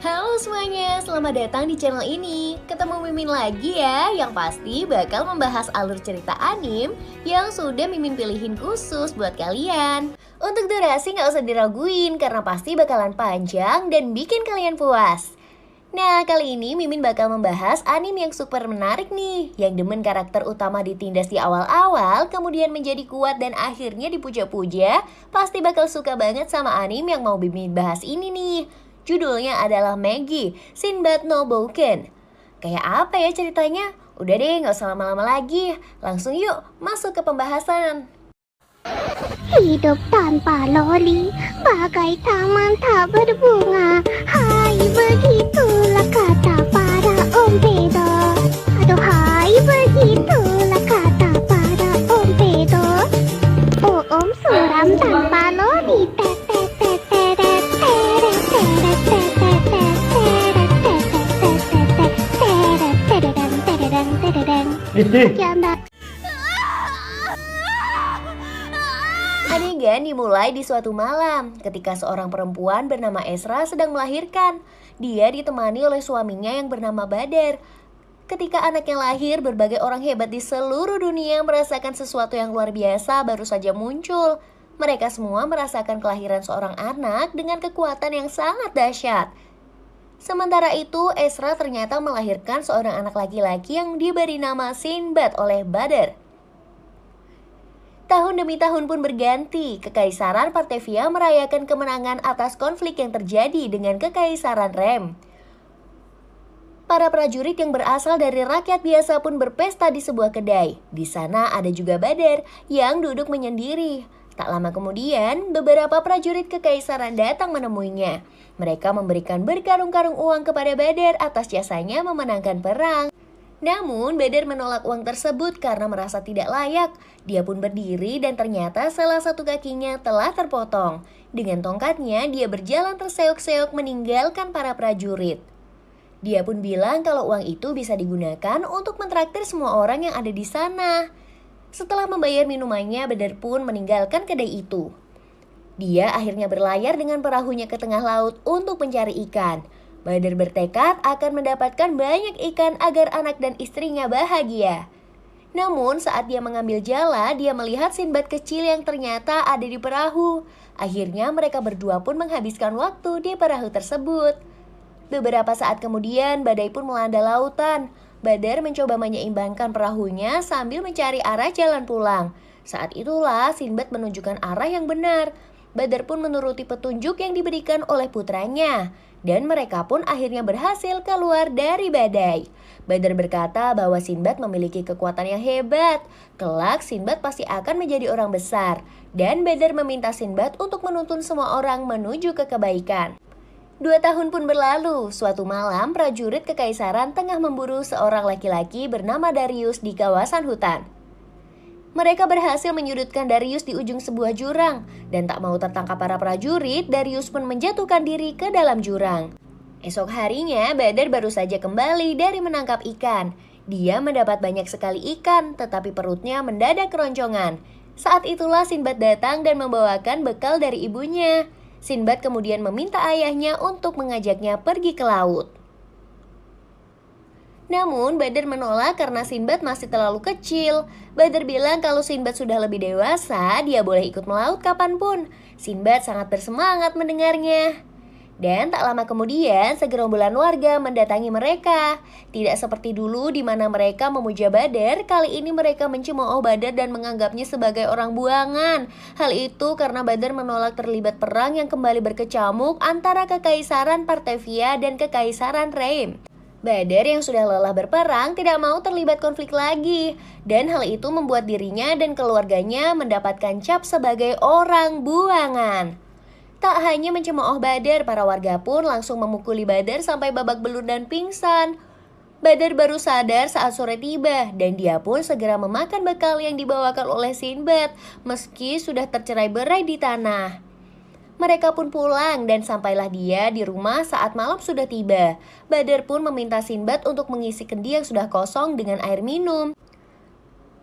Halo semuanya, selamat datang di channel ini. Ketemu Mimin lagi ya, yang pasti bakal membahas alur cerita anim yang sudah Mimin pilihin khusus buat kalian. Untuk durasi nggak usah diraguin karena pasti bakalan panjang dan bikin kalian puas. Nah, kali ini Mimin bakal membahas anim yang super menarik nih, yang demen karakter utama ditindas di awal-awal, kemudian menjadi kuat dan akhirnya dipuja-puja. Pasti bakal suka banget sama anim yang mau Mimin bahas ini nih. Judulnya adalah Maggie, Sinbad No Boken. Kayak apa ya ceritanya? Udah deh, nggak usah lama-lama lagi. Langsung yuk, masuk ke pembahasan. Hidup tanpa loli, bagai taman tak berbunga. Hai, begitulah kata para om pedo. Aduhai, begitulah kata para om pedo. Oh, om suram tanpa loli. Adegan dimulai di suatu malam ketika seorang perempuan bernama Esra sedang melahirkan. Dia ditemani oleh suaminya yang bernama Badar. Ketika anaknya lahir, berbagai orang hebat di seluruh dunia merasakan sesuatu yang luar biasa baru saja muncul. Mereka semua merasakan kelahiran seorang anak dengan kekuatan yang sangat dahsyat. Sementara itu, Esra ternyata melahirkan seorang anak laki-laki yang diberi nama Sinbad oleh Badar. Tahun demi tahun pun berganti, Kekaisaran Partevia merayakan kemenangan atas konflik yang terjadi dengan Kekaisaran Rem. Para prajurit yang berasal dari rakyat biasa pun berpesta di sebuah kedai. Di sana ada juga Badar yang duduk menyendiri. Tak lama kemudian, beberapa prajurit Kekaisaran datang menemuinya. Mereka memberikan berkarung-karung uang kepada Badar atas jasanya memenangkan perang. Namun, Badar menolak uang tersebut karena merasa tidak layak. Dia pun berdiri dan ternyata salah satu kakinya telah terpotong. Dengan tongkatnya, dia berjalan terseok-seok meninggalkan para prajurit. Dia pun bilang kalau uang itu bisa digunakan untuk mentraktir semua orang yang ada di sana. Setelah membayar minumannya, Badar pun meninggalkan kedai itu. Dia akhirnya berlayar dengan perahunya ke tengah laut untuk mencari ikan. Badar bertekad akan mendapatkan banyak ikan agar anak dan istrinya bahagia. Namun saat dia mengambil jala, dia melihat Sinbad kecil yang ternyata ada di perahu. Akhirnya mereka berdua pun menghabiskan waktu di perahu tersebut. Beberapa saat kemudian badai pun melanda lautan. Badar mencoba menyeimbangkan perahunya sambil mencari arah jalan pulang. Saat itulah Sinbad menunjukkan arah yang benar. Badar pun menuruti petunjuk yang diberikan oleh putranya. Dan mereka pun akhirnya berhasil keluar dari badai. Badar berkata bahwa Sinbad memiliki kekuatan yang hebat. Kelak Sinbad pasti akan menjadi orang besar. Dan Badar meminta Sinbad untuk menuntun semua orang menuju ke kebaikan. 2 tahun pun berlalu. Suatu malam prajurit kekaisaran tengah memburu seorang laki-laki bernama Darius di kawasan hutan. Mereka berhasil menyudutkan Darius di ujung sebuah jurang. Dan tak mau tertangkap para prajurit, Darius pun menjatuhkan diri ke dalam jurang. Esok harinya, Badar baru saja kembali dari menangkap ikan. Dia mendapat banyak sekali ikan, tetapi perutnya mendadak keroncongan. Saat itulah Sinbad datang dan membawakan bekal dari ibunya. Sinbad kemudian meminta ayahnya untuk mengajaknya pergi ke laut. Namun Badar menolak karena Sinbad masih terlalu kecil. Badar bilang kalau Sinbad sudah lebih dewasa, dia boleh ikut melaut kapanpun. Sinbad sangat bersemangat mendengarnya. Dan tak lama kemudian segerombolan warga mendatangi mereka. Tidak seperti dulu di mana mereka memuja Badar, kali ini mereka mencemooh Badar dan menganggapnya sebagai orang buangan. Hal itu karena Badar menolak terlibat perang yang kembali berkecamuk antara Kekaisaran Partevia dan Kekaisaran Rem. Badar yang sudah lelah berperang tidak mau terlibat konflik lagi. Dan hal itu membuat dirinya dan keluarganya mendapatkan cap sebagai orang buangan. Tak hanya mencemooh Badar, para warga pun langsung memukuli Badar sampai babak belur dan pingsan. Badar baru sadar saat sore tiba dan dia pun segera memakan bekal yang dibawakan oleh Sinbad meski sudah tercerai-berai di tanah. Mereka pun pulang dan sampailah dia di rumah saat malam sudah tiba. Badar pun meminta Sinbad untuk mengisi kendi yang sudah kosong dengan air minum.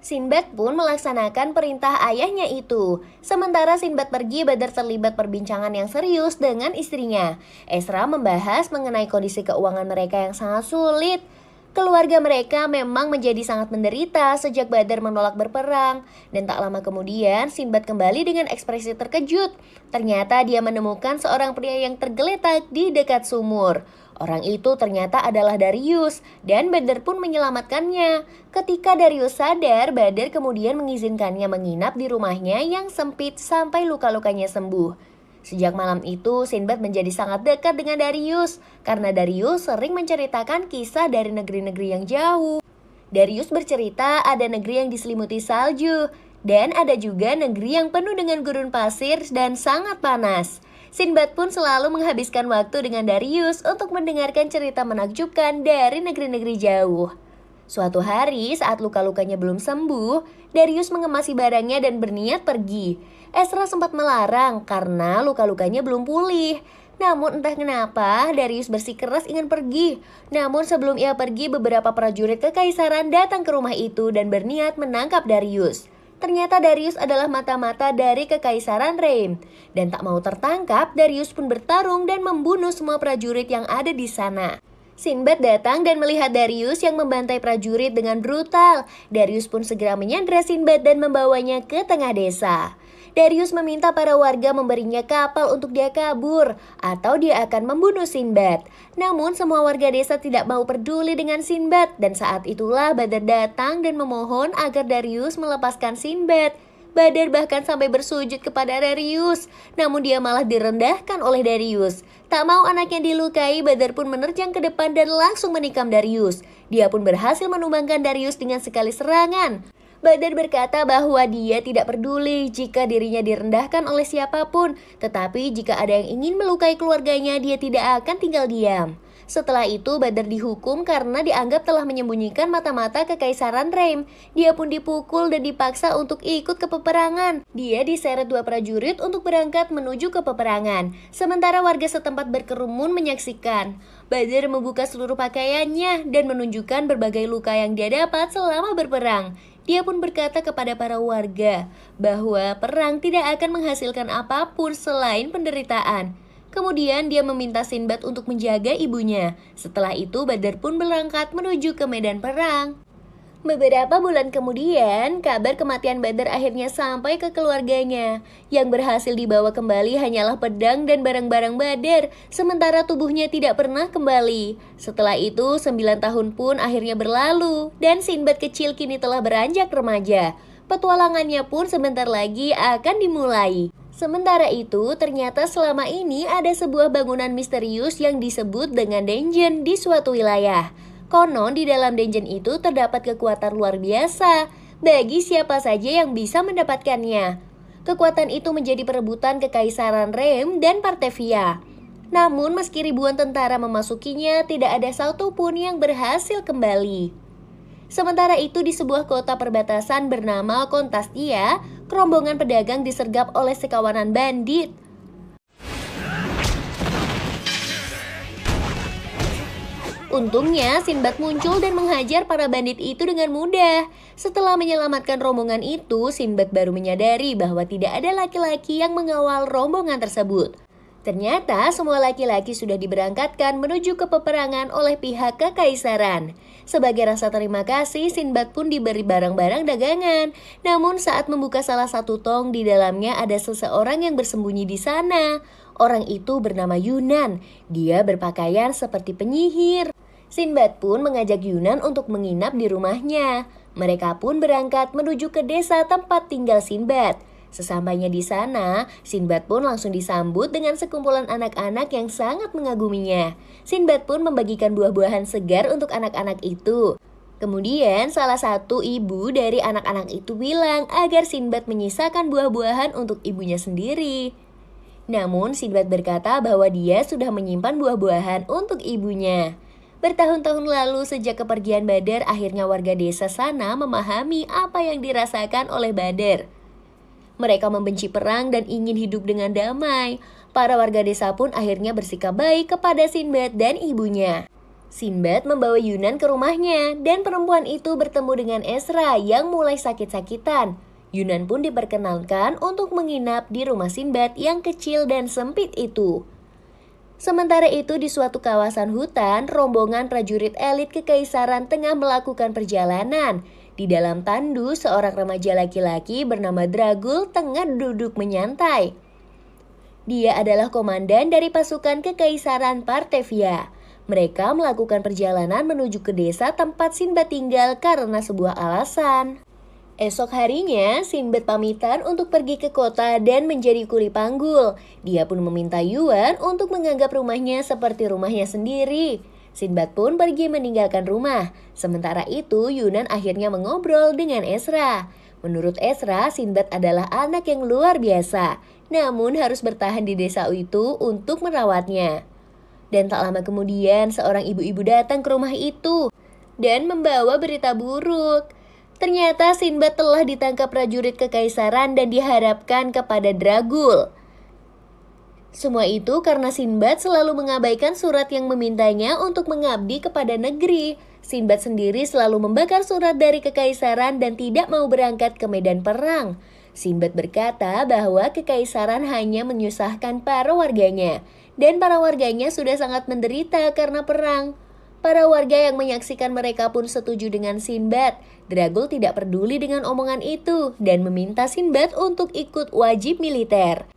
Sinbad pun melaksanakan perintah ayahnya itu. Sementara Sinbad pergi, Badar terlibat perbincangan yang serius dengan istrinya. Ezra membahas mengenai kondisi keuangan mereka yang sangat sulit. Keluarga mereka memang menjadi sangat menderita sejak Badar menolak berperang. Dan tak lama kemudian, Sinbad kembali dengan ekspresi terkejut. Ternyata dia menemukan seorang pria yang tergeletak di dekat sumur. Orang itu ternyata adalah Darius, dan Badar pun menyelamatkannya. Ketika Darius sadar, Badar kemudian mengizinkannya menginap di rumahnya yang sempit sampai luka-lukanya sembuh. Sejak malam itu, Sinbad menjadi sangat dekat dengan Darius, karena Darius sering menceritakan kisah dari negeri-negeri yang jauh. Darius bercerita ada negeri yang diselimuti salju, dan ada juga negeri yang penuh dengan gurun pasir dan sangat panas. Sinbad pun selalu menghabiskan waktu dengan Darius untuk mendengarkan cerita menakjubkan dari negeri-negeri jauh. Suatu hari saat luka-lukanya belum sembuh, Darius mengemasi barangnya dan berniat pergi. Ezra sempat melarang karena luka-lukanya belum pulih. Namun entah kenapa Darius bersikeras ingin pergi. Namun sebelum ia pergi, beberapa prajurit kekaisaran datang ke rumah itu dan berniat menangkap Darius. Ternyata Darius adalah mata-mata dari kekaisaran Rem. Dan tak mau tertangkap, Darius pun bertarung dan membunuh semua prajurit yang ada di sana. Sinbad datang dan melihat Darius yang membantai prajurit dengan brutal. Darius pun segera menyandra Sinbad dan membawanya ke tengah desa. Darius meminta para warga memberinya kapal untuk dia kabur, atau dia akan membunuh Sinbad. Namun semua warga desa tidak mau peduli dengan Sinbad, dan saat itulah Badar datang dan memohon agar Darius melepaskan Sinbad. Badar bahkan sampai bersujud kepada Darius, namun dia malah direndahkan oleh Darius. Tak mau anaknya dilukai, Badar pun menerjang ke depan dan langsung menikam Darius. Dia pun berhasil menumbangkan Darius dengan sekali serangan. Badar berkata bahwa dia tidak peduli jika dirinya direndahkan oleh siapapun, tetapi jika ada yang ingin melukai keluarganya, dia tidak akan tinggal diam. Setelah itu, Badar dihukum karena dianggap telah menyembunyikan mata-mata kekaisaran Rem. Dia pun dipukul dan dipaksa untuk ikut ke peperangan. Dia diseret dua prajurit untuk berangkat menuju ke peperangan. Sementara warga setempat berkerumun menyaksikan. Badar membuka seluruh pakaiannya dan menunjukkan berbagai luka yang dia dapat selama berperang. Dia pun berkata kepada para warga bahwa perang tidak akan menghasilkan apapun selain penderitaan. Kemudian dia meminta Sinbad untuk menjaga ibunya. Setelah itu Badar pun berangkat menuju ke medan perang. Beberapa bulan kemudian, kabar kematian Badar akhirnya sampai ke keluarganya. Yang berhasil dibawa kembali hanyalah pedang dan barang-barang Badar, sementara tubuhnya tidak pernah kembali. Setelah itu, 9 tahun pun akhirnya berlalu, dan Sinbad kecil kini telah beranjak remaja. Petualangannya pun sebentar lagi akan dimulai. Sementara itu, ternyata selama ini ada sebuah bangunan misterius yang disebut dengan dungeon di suatu wilayah. Konon di dalam dungeon itu terdapat kekuatan luar biasa bagi siapa saja yang bisa mendapatkannya. Kekuatan itu menjadi perebutan kekaisaran Rem dan Partevia. Namun meski ribuan tentara memasukinya, tidak ada satupun yang berhasil kembali. Sementara itu di sebuah kota perbatasan bernama Kontastia, rombongan pedagang disergap oleh sekawanan bandit. Untungnya, Sinbad muncul dan menghajar para bandit itu dengan mudah. Setelah menyelamatkan rombongan itu, Sinbad baru menyadari bahwa tidak ada laki-laki yang mengawal rombongan tersebut. Ternyata semua laki-laki sudah diberangkatkan menuju ke peperangan oleh pihak kekaisaran. Sebagai rasa terima kasih, Sinbad pun diberi barang-barang dagangan. Namun saat membuka salah satu tong, di dalamnya ada seseorang yang bersembunyi di sana. Orang itu bernama Yunan. Dia berpakaian seperti penyihir. Sinbad pun mengajak Yunan untuk menginap di rumahnya. Mereka pun berangkat menuju ke desa tempat tinggal Sinbad. Sesampainya di sana, Sinbad pun langsung disambut dengan sekumpulan anak-anak yang sangat mengaguminya. Sinbad pun membagikan buah-buahan segar untuk anak-anak itu. Kemudian salah satu ibu dari anak-anak itu bilang agar Sinbad menyisakan buah-buahan untuk ibunya sendiri. Namun Sinbad berkata bahwa dia sudah menyimpan buah-buahan untuk ibunya. Bertahun-tahun lalu sejak kepergian Badar, akhirnya warga desa sana memahami apa yang dirasakan oleh Badar. Mereka membenci perang dan ingin hidup dengan damai. Para warga desa pun akhirnya bersikap baik kepada Sinbad dan ibunya. Sinbad membawa Yunan ke rumahnya dan perempuan itu bertemu dengan Ezra yang mulai sakit-sakitan. Yunan pun diperkenalkan untuk menginap di rumah Sinbad yang kecil dan sempit itu. Sementara itu di suatu kawasan hutan, rombongan prajurit elit kekaisaran tengah melakukan perjalanan. Di dalam tandu, seorang remaja laki-laki bernama Dragul tengah duduk menyantai. Dia adalah komandan dari pasukan kekaisaran Partevia. Mereka melakukan perjalanan menuju ke desa tempat Sinbad tinggal karena sebuah alasan. Esok harinya, Sinbad pamitan untuk pergi ke kota dan menjadi kuli panggul. Dia pun meminta Yuan untuk menganggap rumahnya seperti rumahnya sendiri. Sinbad pun pergi meninggalkan rumah. Sementara itu, Yunan akhirnya mengobrol dengan Ezra. Menurut Ezra, Sinbad adalah anak yang luar biasa, namun harus bertahan di desa itu untuk merawatnya. Dan tak lama kemudian, seorang ibu-ibu datang ke rumah itu dan membawa berita buruk. Ternyata Sinbad telah ditangkap prajurit kekaisaran dan dihadapkan kepada Dragul. Semua itu karena Sinbad selalu mengabaikan surat yang memintanya untuk mengabdi kepada negeri. Sinbad sendiri selalu membakar surat dari kekaisaran dan tidak mau berangkat ke medan perang. Sinbad berkata bahwa kekaisaran hanya menyusahkan para warganya, dan para warganya sudah sangat menderita karena perang. Para warga yang menyaksikan mereka pun setuju dengan Sinbad. Dragul tidak peduli dengan omongan itu dan meminta Sinbad untuk ikut wajib militer.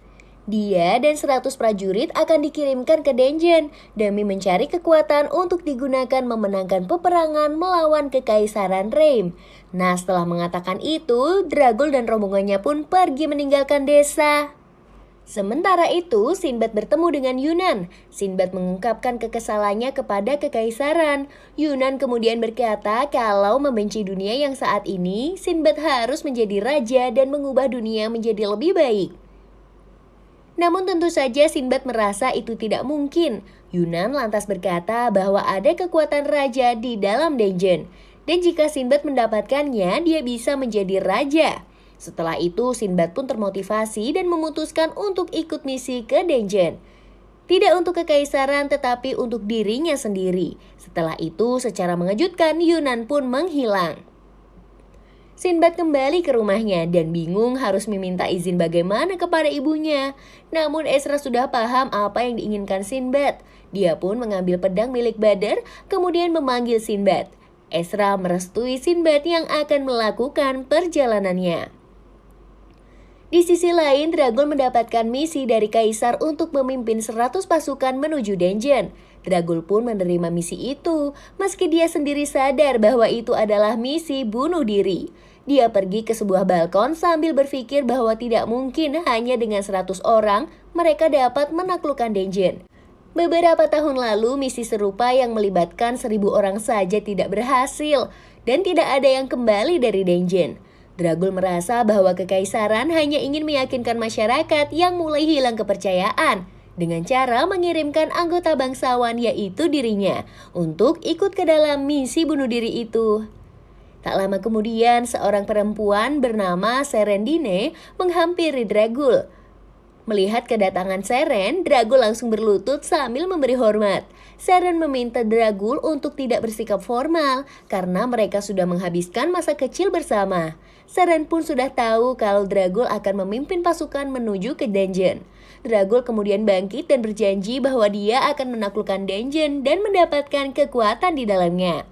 Dia dan 100 prajurit akan dikirimkan ke Denjen demi mencari kekuatan untuk digunakan memenangkan peperangan melawan kekaisaran Reim. Nah, setelah mengatakan itu, Dragul dan rombongannya pun pergi meninggalkan desa. Sementara itu, Sinbad bertemu dengan Yunan. Sinbad mengungkapkan kekesalannya kepada kekaisaran. Yunan kemudian berkata kalau membenci dunia yang saat ini, Sinbad harus menjadi raja dan mengubah dunia menjadi lebih baik. Namun tentu saja Sinbad merasa itu tidak mungkin. Yunan lantas berkata bahwa ada kekuatan raja di dalam Denjen. Dan jika Sinbad mendapatkannya, dia bisa menjadi raja. Setelah itu, Sinbad pun termotivasi dan memutuskan untuk ikut misi ke Denjen. Tidak untuk kekaisaran, tetapi untuk dirinya sendiri. Setelah itu, secara mengejutkan, Yunan pun menghilang. Sinbad kembali ke rumahnya dan bingung harus meminta izin bagaimana kepada ibunya. Namun Ezra sudah paham apa yang diinginkan Sinbad. Dia pun mengambil pedang milik Badr, kemudian memanggil Sinbad. Ezra merestui Sinbad yang akan melakukan perjalanannya. Di sisi lain, Dragul mendapatkan misi dari Kaisar untuk memimpin 100 pasukan menuju Denjen. Dragul pun menerima misi itu, meski dia sendiri sadar bahwa itu adalah misi bunuh diri. Dia pergi ke sebuah balkon sambil berpikir bahwa tidak mungkin hanya dengan 100 orang mereka dapat menaklukkan Denjen. Beberapa tahun lalu, misi serupa yang melibatkan 1000 orang saja tidak berhasil, dan tidak ada yang kembali dari Denjen. Dragul merasa bahwa kekaisaran hanya ingin meyakinkan masyarakat yang mulai hilang kepercayaan dengan cara mengirimkan anggota bangsawan yaitu dirinya untuk ikut ke dalam misi bunuh diri itu. Tak lama kemudian, seorang perempuan bernama Serendine menghampiri Dragul. Melihat kedatangan Seren, Dragul langsung berlutut sambil memberi hormat. Seren meminta Dragul untuk tidak bersikap formal karena mereka sudah menghabiskan masa kecil bersama. Seren pun sudah tahu kalau Dragul akan memimpin pasukan menuju ke Denjen. Dragul kemudian bangkit dan berjanji bahwa dia akan menaklukkan Denjen dan mendapatkan kekuatan di dalamnya.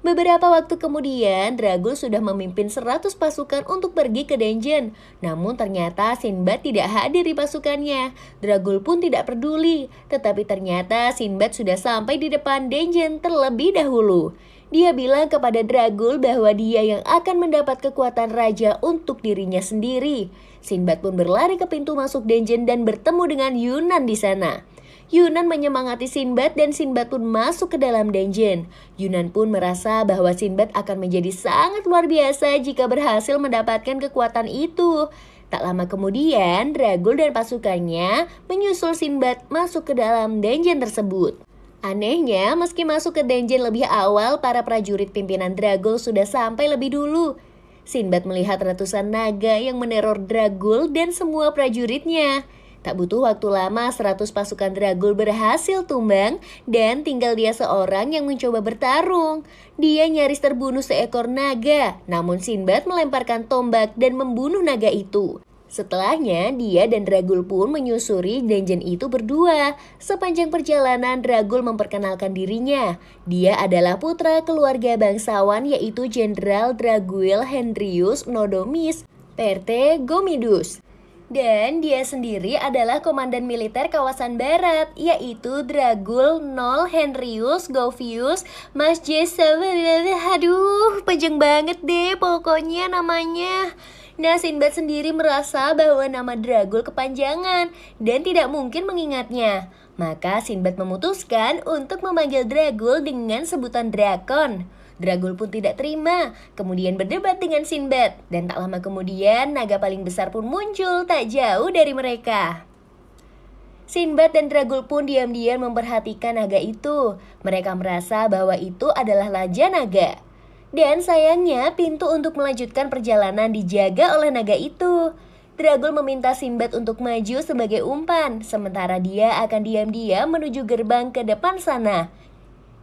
Beberapa waktu kemudian, Dragul sudah memimpin 100 pasukan untuk pergi ke Denjen. Namun ternyata Sinbad tidak hadir di pasukannya. Dragul pun tidak peduli. Tetapi ternyata Sinbad sudah sampai di depan Denjen terlebih dahulu. Dia bilang kepada Dragul bahwa dia yang akan mendapat kekuatan raja untuk dirinya sendiri. Sinbad pun berlari ke pintu masuk Denjen dan bertemu dengan Yunan di sana. Yunan menyemangati Sinbad dan Sinbad pun masuk ke dalam Denjen. Yunan pun merasa bahwa Sinbad akan menjadi sangat luar biasa jika berhasil mendapatkan kekuatan itu. Tak lama kemudian, Dragul dan pasukannya menyusul Sinbad masuk ke dalam Denjen tersebut. Anehnya, meski masuk ke Denjen lebih awal, para prajurit pimpinan Dragul sudah sampai lebih dulu. Sinbad melihat ratusan naga yang meneror Dragul dan semua prajuritnya. Tak butuh waktu lama, 100 pasukan Dragul berhasil tumbang dan tinggal dia seorang yang mencoba bertarung. Dia nyaris terbunuh seekor naga, namun Sinbad melemparkan tombak dan membunuh naga itu. Setelahnya, dia dan Dragul pun menyusuri dungeon itu berdua. Sepanjang perjalanan, Dragul memperkenalkan dirinya. Dia adalah putra keluarga bangsawan yaitu Jenderal Draguil Henrius Nodomis PRT Gomidus. Dan dia sendiri adalah komandan militer kawasan barat, yaitu Dragul Nol Henrius Govius Aduh, panjang banget deh pokoknya namanya. Nah, Sinbad sendiri merasa bahwa nama Dragul kepanjangan dan tidak mungkin mengingatnya. Maka Sinbad memutuskan untuk memanggil Dragul dengan sebutan Drakon. Dragul pun tidak terima, kemudian berdebat dengan Sinbad. Dan tak lama kemudian, naga paling besar pun muncul tak jauh dari mereka. Sinbad dan Dragul pun diam-diam memperhatikan naga itu. Mereka merasa bahwa itu adalah Raja Naga. Dan sayangnya, pintu untuk melanjutkan perjalanan dijaga oleh naga itu. Dragul meminta Sinbad untuk maju sebagai umpan, sementara dia akan diam-diam menuju gerbang ke depan sana.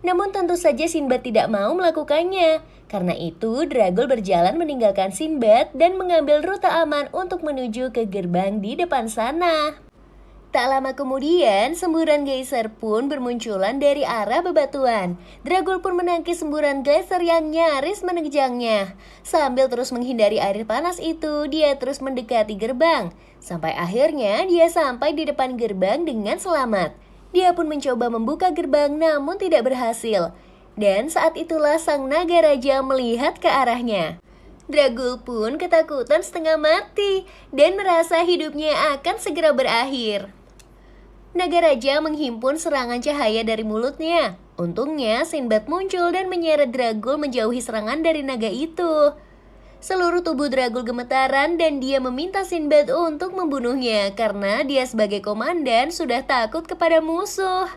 Namun tentu saja Sinbad tidak mau melakukannya. Karena itu, Dragul berjalan meninggalkan Sinbad dan mengambil rute aman untuk menuju ke gerbang di depan sana. Tak lama kemudian, semburan geyser pun bermunculan dari arah bebatuan. Dragul pun menangkis semburan geyser yang nyaris menerjangnya. Sambil terus menghindari air panas itu, dia terus mendekati gerbang. Sampai akhirnya dia sampai di depan gerbang dengan selamat. Dia pun mencoba membuka gerbang namun tidak berhasil. Dan saat itulah sang naga raja melihat ke arahnya. Dragul pun ketakutan setengah mati dan merasa hidupnya akan segera berakhir. Naga raja menghimpun serangan cahaya dari mulutnya. Untungnya Sinbad muncul dan menyeret Dragul menjauhi serangan dari naga itu. Seluruh tubuh Dragul gemetaran dan dia meminta Sinbad untuk membunuhnya karena dia sebagai komandan sudah takut kepada musuh.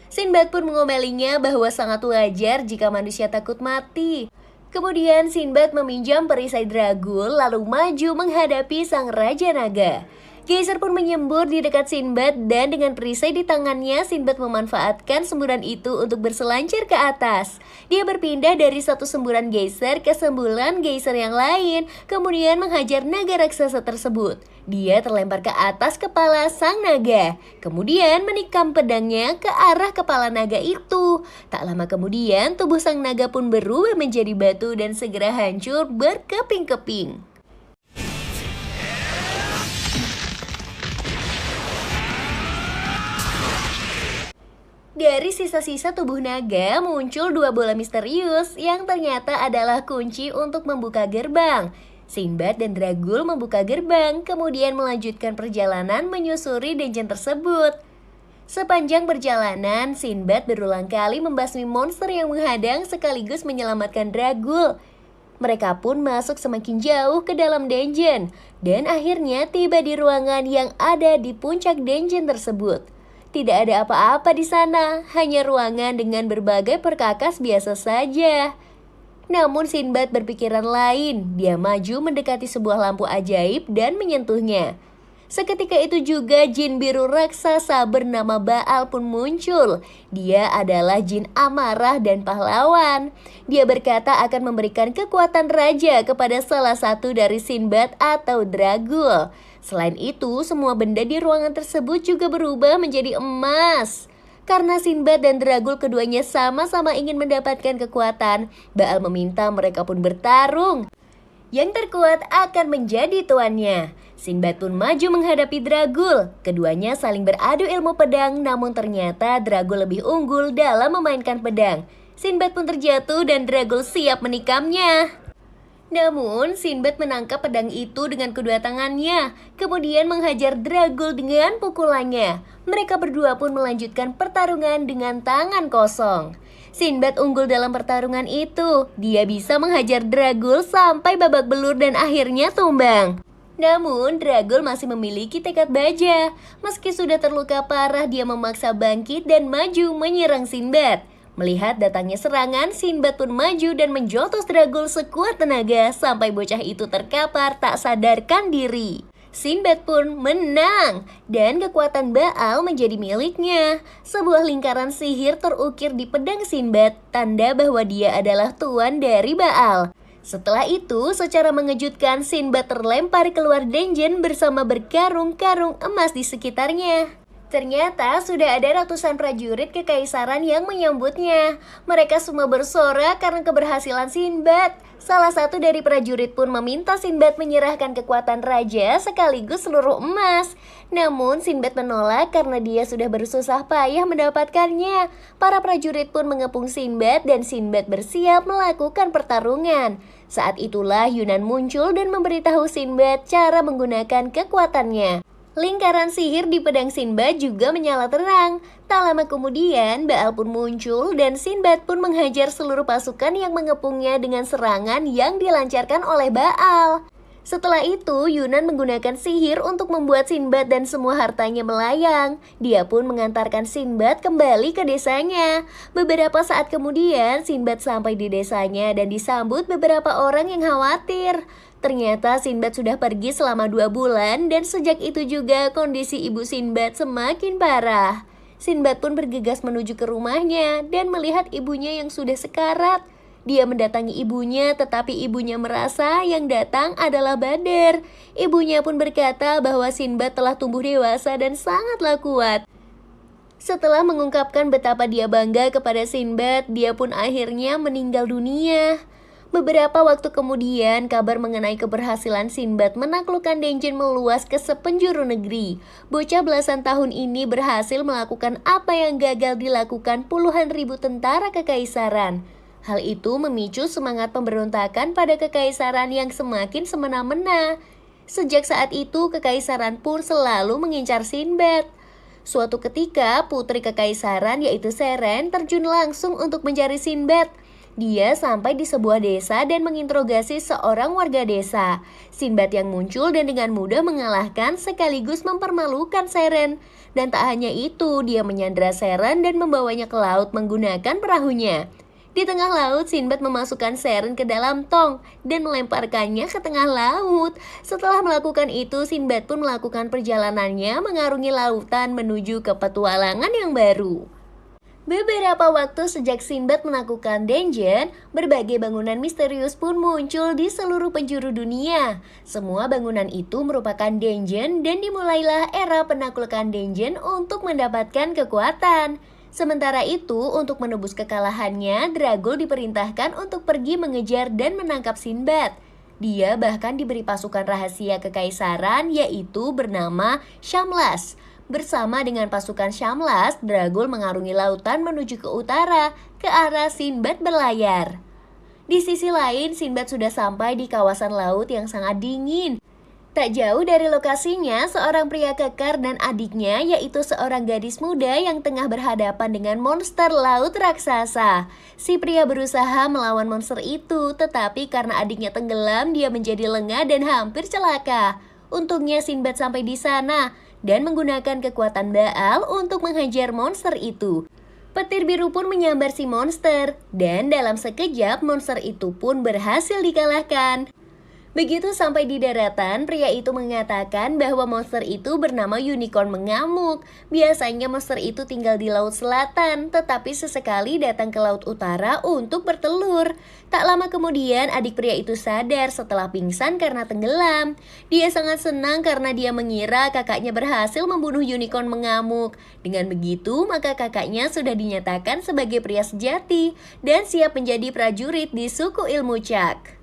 Sinbad pun mengomelinya bahwa sangat wajar jika manusia takut mati. Kemudian Sinbad meminjam perisai Dragul lalu maju menghadapi sang Raja Naga. Geyser pun menyembur di dekat Sinbad dan dengan perisai di tangannya Sinbad memanfaatkan semburan itu untuk berselancar ke atas. Dia berpindah dari satu semburan geyser ke semburan geyser yang lain, kemudian menghajar naga raksasa tersebut. Dia terlempar ke atas kepala sang naga, kemudian menikam pedangnya ke arah kepala naga itu. Tak lama kemudian tubuh sang naga pun berubah menjadi batu dan segera hancur berkeping-keping. Dari sisa-sisa tubuh naga muncul dua bola misterius yang ternyata adalah kunci untuk membuka gerbang. Sinbad dan Dragul membuka gerbang, kemudian melanjutkan perjalanan menyusuri dungeon tersebut. Sepanjang perjalanan, Sinbad berulang kali membasmi monster yang menghadang sekaligus menyelamatkan Dragul. Mereka pun masuk semakin jauh ke dalam dungeon, dan akhirnya tiba di ruangan yang ada di puncak dungeon tersebut. Tidak ada apa-apa di sana, hanya ruangan dengan berbagai perkakas biasa saja. Namun Sinbad berpikiran lain, dia maju mendekati sebuah lampu ajaib dan menyentuhnya. Seketika itu juga jin biru raksasa bernama Baal pun muncul. Dia adalah jin amarah dan pahlawan. Dia berkata akan memberikan kekuatan raja kepada salah satu dari Sinbad atau Dragul. Selain itu, semua benda di ruangan tersebut juga berubah menjadi emas. Karena Sinbad dan Dragul keduanya sama-sama ingin mendapatkan kekuatan, Baal meminta mereka pun bertarung. Yang terkuat akan menjadi tuannya. Sinbad pun maju menghadapi Dragul. Keduanya saling beradu ilmu pedang, namun ternyata Dragul lebih unggul dalam memainkan pedang. Sinbad pun terjatuh dan Dragul siap menikamnya. Namun, Sinbad menangkap pedang itu dengan kedua tangannya, kemudian menghajar Dragul dengan pukulannya. Mereka berdua pun melanjutkan pertarungan dengan tangan kosong. Sinbad unggul dalam pertarungan itu. Dia bisa menghajar Dragul sampai babak belur dan akhirnya tumbang. Namun, Dragul masih memiliki tekad baja. Meski sudah terluka parah, dia memaksa bangkit dan maju menyerang Sinbad. Melihat datangnya serangan, Sinbad pun maju dan menjotos Dragul sekuat tenaga sampai bocah itu terkapar tak sadarkan diri. Sinbad pun menang dan kekuatan Baal menjadi miliknya. Sebuah lingkaran sihir terukir di pedang Sinbad, tanda bahwa dia adalah tuan dari Baal. Setelah itu, secara mengejutkan Sinbad terlempar keluar dungeon bersama berkarung-karung emas di sekitarnya. Ternyata sudah ada ratusan prajurit kekaisaran yang menyambutnya. Mereka semua bersorak karena keberhasilan Sinbad. Salah satu dari prajurit pun meminta Sinbad menyerahkan kekuatan raja sekaligus seluruh emas. Namun Sinbad menolak karena dia sudah bersusah payah mendapatkannya. Para prajurit pun mengepung Sinbad dan Sinbad bersiap melakukan pertarungan. Saat itulah Yunan muncul dan memberitahu Sinbad cara menggunakan kekuatannya. Lingkaran sihir di pedang Sinbad juga menyala terang. Tak lama kemudian, Baal pun muncul dan Sinbad pun menghajar seluruh pasukan yang mengepungnya dengan serangan yang dilancarkan oleh Baal. Setelah itu, Yunan menggunakan sihir untuk membuat Sinbad dan semua hartanya melayang. Dia pun mengantarkan Sinbad kembali ke desanya. Beberapa saat kemudian, Sinbad sampai di desanya dan disambut beberapa orang yang khawatir. Ternyata Sinbad sudah pergi selama 2 bulan dan sejak itu juga kondisi ibu Sinbad semakin parah. Sinbad pun bergegas menuju ke rumahnya dan melihat ibunya yang sudah sekarat. Dia mendatangi ibunya tetapi ibunya merasa yang datang adalah Badar. Ibunya pun berkata bahwa Sinbad telah tumbuh dewasa dan sangatlah kuat. Setelah mengungkapkan betapa dia bangga kepada Sinbad, dia pun akhirnya meninggal dunia. Beberapa waktu kemudian, kabar mengenai keberhasilan Sinbad menaklukkan dungeon meluas ke sepenjuru negeri. Bocah belasan tahun ini berhasil melakukan apa yang gagal dilakukan puluhan ribu tentara kekaisaran. Hal itu memicu semangat pemberontakan pada kekaisaran yang semakin semena-mena. Sejak saat itu, kekaisaran pun selalu mengincar Sinbad. Suatu ketika, putri kekaisaran yaitu Seren terjun langsung untuk mencari Sinbad. Dia sampai di sebuah desa dan menginterogasi seorang warga desa. Sinbad yang muncul dan dengan mudah mengalahkan sekaligus mempermalukan Seren. Dan tak hanya itu, dia menyandera Seren dan membawanya ke laut menggunakan perahunya. Di tengah laut, Sinbad memasukkan Seren ke dalam tong dan melemparkannya ke tengah laut. Setelah melakukan itu, Sinbad pun melakukan perjalanannya mengarungi lautan menuju ke petualangan yang baru. Beberapa waktu sejak Sinbad melakukan dungeon, berbagai bangunan misterius pun muncul di seluruh penjuru dunia. Semua bangunan itu merupakan dungeon dan dimulailah era penaklukan dungeon untuk mendapatkan kekuatan. Sementara itu, untuk menebus kekalahannya, Dragul diperintahkan untuk pergi mengejar dan menangkap Sinbad. Dia bahkan diberi pasukan rahasia kekaisaran yaitu bernama Shamlas. Bersama dengan pasukan Shamlas, Dragul mengarungi lautan menuju ke utara, ke arah Sinbad berlayar. Di sisi lain, Sinbad sudah sampai di kawasan laut yang sangat dingin. Tak jauh dari lokasinya, seorang pria kekar dan adiknya, yaitu seorang gadis muda yang tengah berhadapan dengan monster laut raksasa. Si pria berusaha melawan monster itu, tetapi karena adiknya tenggelam, dia menjadi lengah dan hampir celaka. Untungnya Sinbad sampai di sana dan menggunakan kekuatan Baal untuk menghajar monster itu. Petir biru pun menyambar si monster, dan dalam sekejap monster itu pun berhasil dikalahkan. Begitu sampai di daratan, pria itu mengatakan bahwa monster itu bernama unicorn mengamuk. Biasanya monster itu tinggal di laut selatan, tetapi sesekali datang ke laut utara untuk bertelur. Tak lama kemudian, adik pria itu sadar setelah pingsan karena tenggelam. Dia sangat senang karena dia mengira kakaknya berhasil membunuh unicorn mengamuk. Dengan begitu, maka kakaknya sudah dinyatakan sebagai pria sejati dan siap menjadi prajurit di suku ilmu Cak.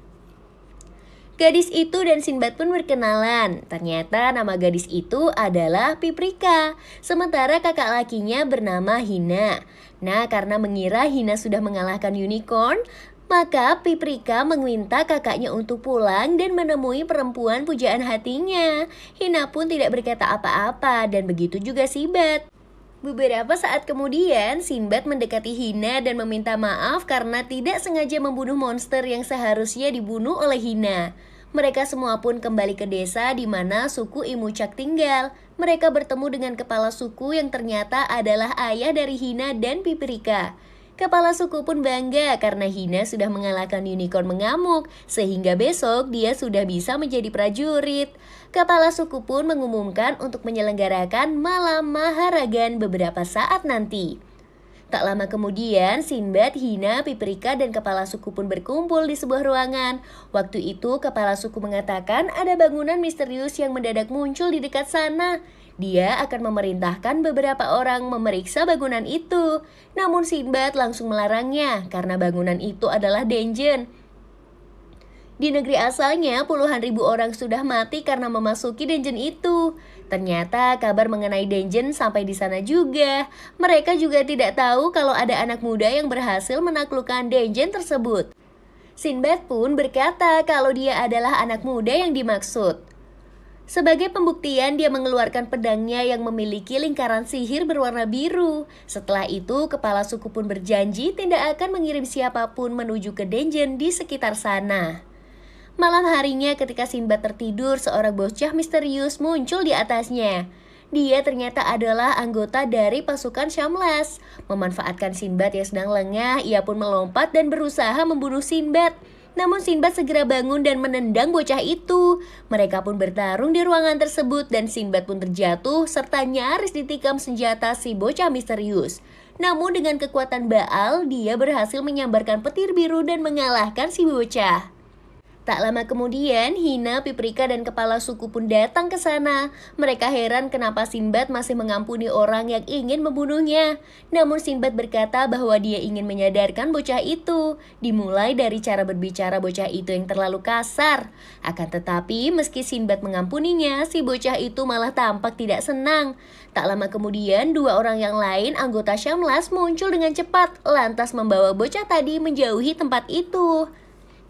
Gadis itu dan Sinbad pun berkenalan. Ternyata nama gadis itu adalah Piprika, sementara kakak lakinya bernama Hina. Nah, karena mengira Hina sudah mengalahkan unicorn, maka Piprika meminta kakaknya untuk pulang dan menemui perempuan pujaan hatinya. Hina pun tidak berkata apa-apa dan begitu juga Sinbad. Beberapa saat kemudian, Sinbad mendekati Hina dan meminta maaf karena tidak sengaja membunuh monster yang seharusnya dibunuh oleh Hina. Mereka semua pun kembali ke desa di mana suku Imucak tinggal. Mereka bertemu dengan kepala suku yang ternyata adalah ayah dari Hina dan Piprika. Kepala suku pun bangga karena Hina sudah mengalahkan unicorn mengamuk, sehingga besok dia sudah bisa menjadi prajurit. Kepala suku pun mengumumkan untuk menyelenggarakan malam Maharagan beberapa saat nanti. Tak lama kemudian, Sinbad, Hina, Piprika, dan kepala suku pun berkumpul di sebuah ruangan. Waktu itu, kepala suku mengatakan ada bangunan misterius yang mendadak muncul di dekat sana. Dia akan memerintahkan beberapa orang memeriksa bangunan itu. Namun Sinbad langsung melarangnya karena bangunan itu adalah dungeon. Di negeri asalnya, puluhan ribu orang sudah mati karena memasuki dungeon itu. Ternyata kabar mengenai dungeon sampai di sana juga. Mereka juga tidak tahu kalau ada anak muda yang berhasil menaklukkan dungeon tersebut. Sinbad pun berkata kalau dia adalah anak muda yang dimaksud. Sebagai pembuktian, dia mengeluarkan pedangnya yang memiliki lingkaran sihir berwarna biru. Setelah itu, kepala suku pun berjanji tidak akan mengirim siapapun menuju ke dungeon di sekitar sana. Malam harinya ketika Sinbad tertidur, seorang bocah misterius muncul di atasnya. Dia ternyata adalah anggota dari pasukan Shamlas. Memanfaatkan Sinbad yang sedang lengah, ia pun melompat dan berusaha membunuh Sinbad. Namun Sinbad segera bangun dan menendang bocah itu. Mereka pun bertarung di ruangan tersebut dan Sinbad pun terjatuh serta nyaris ditikam senjata si bocah misterius. Namun dengan kekuatan Baal, dia berhasil menyambarkan petir biru dan mengalahkan si bocah. Tak lama kemudian, Hina, Piprika, dan kepala suku pun datang ke sana. Mereka heran kenapa Sinbad masih mengampuni orang yang ingin membunuhnya. Namun Sinbad berkata bahwa dia ingin menyadarkan bocah itu. Dimulai dari cara berbicara bocah itu yang terlalu kasar. Akan tetapi, meski Sinbad mengampuninya, si bocah itu malah tampak tidak senang. Tak lama kemudian, dua orang yang lain anggota Shamlas muncul dengan cepat, lantas membawa bocah tadi menjauhi tempat itu.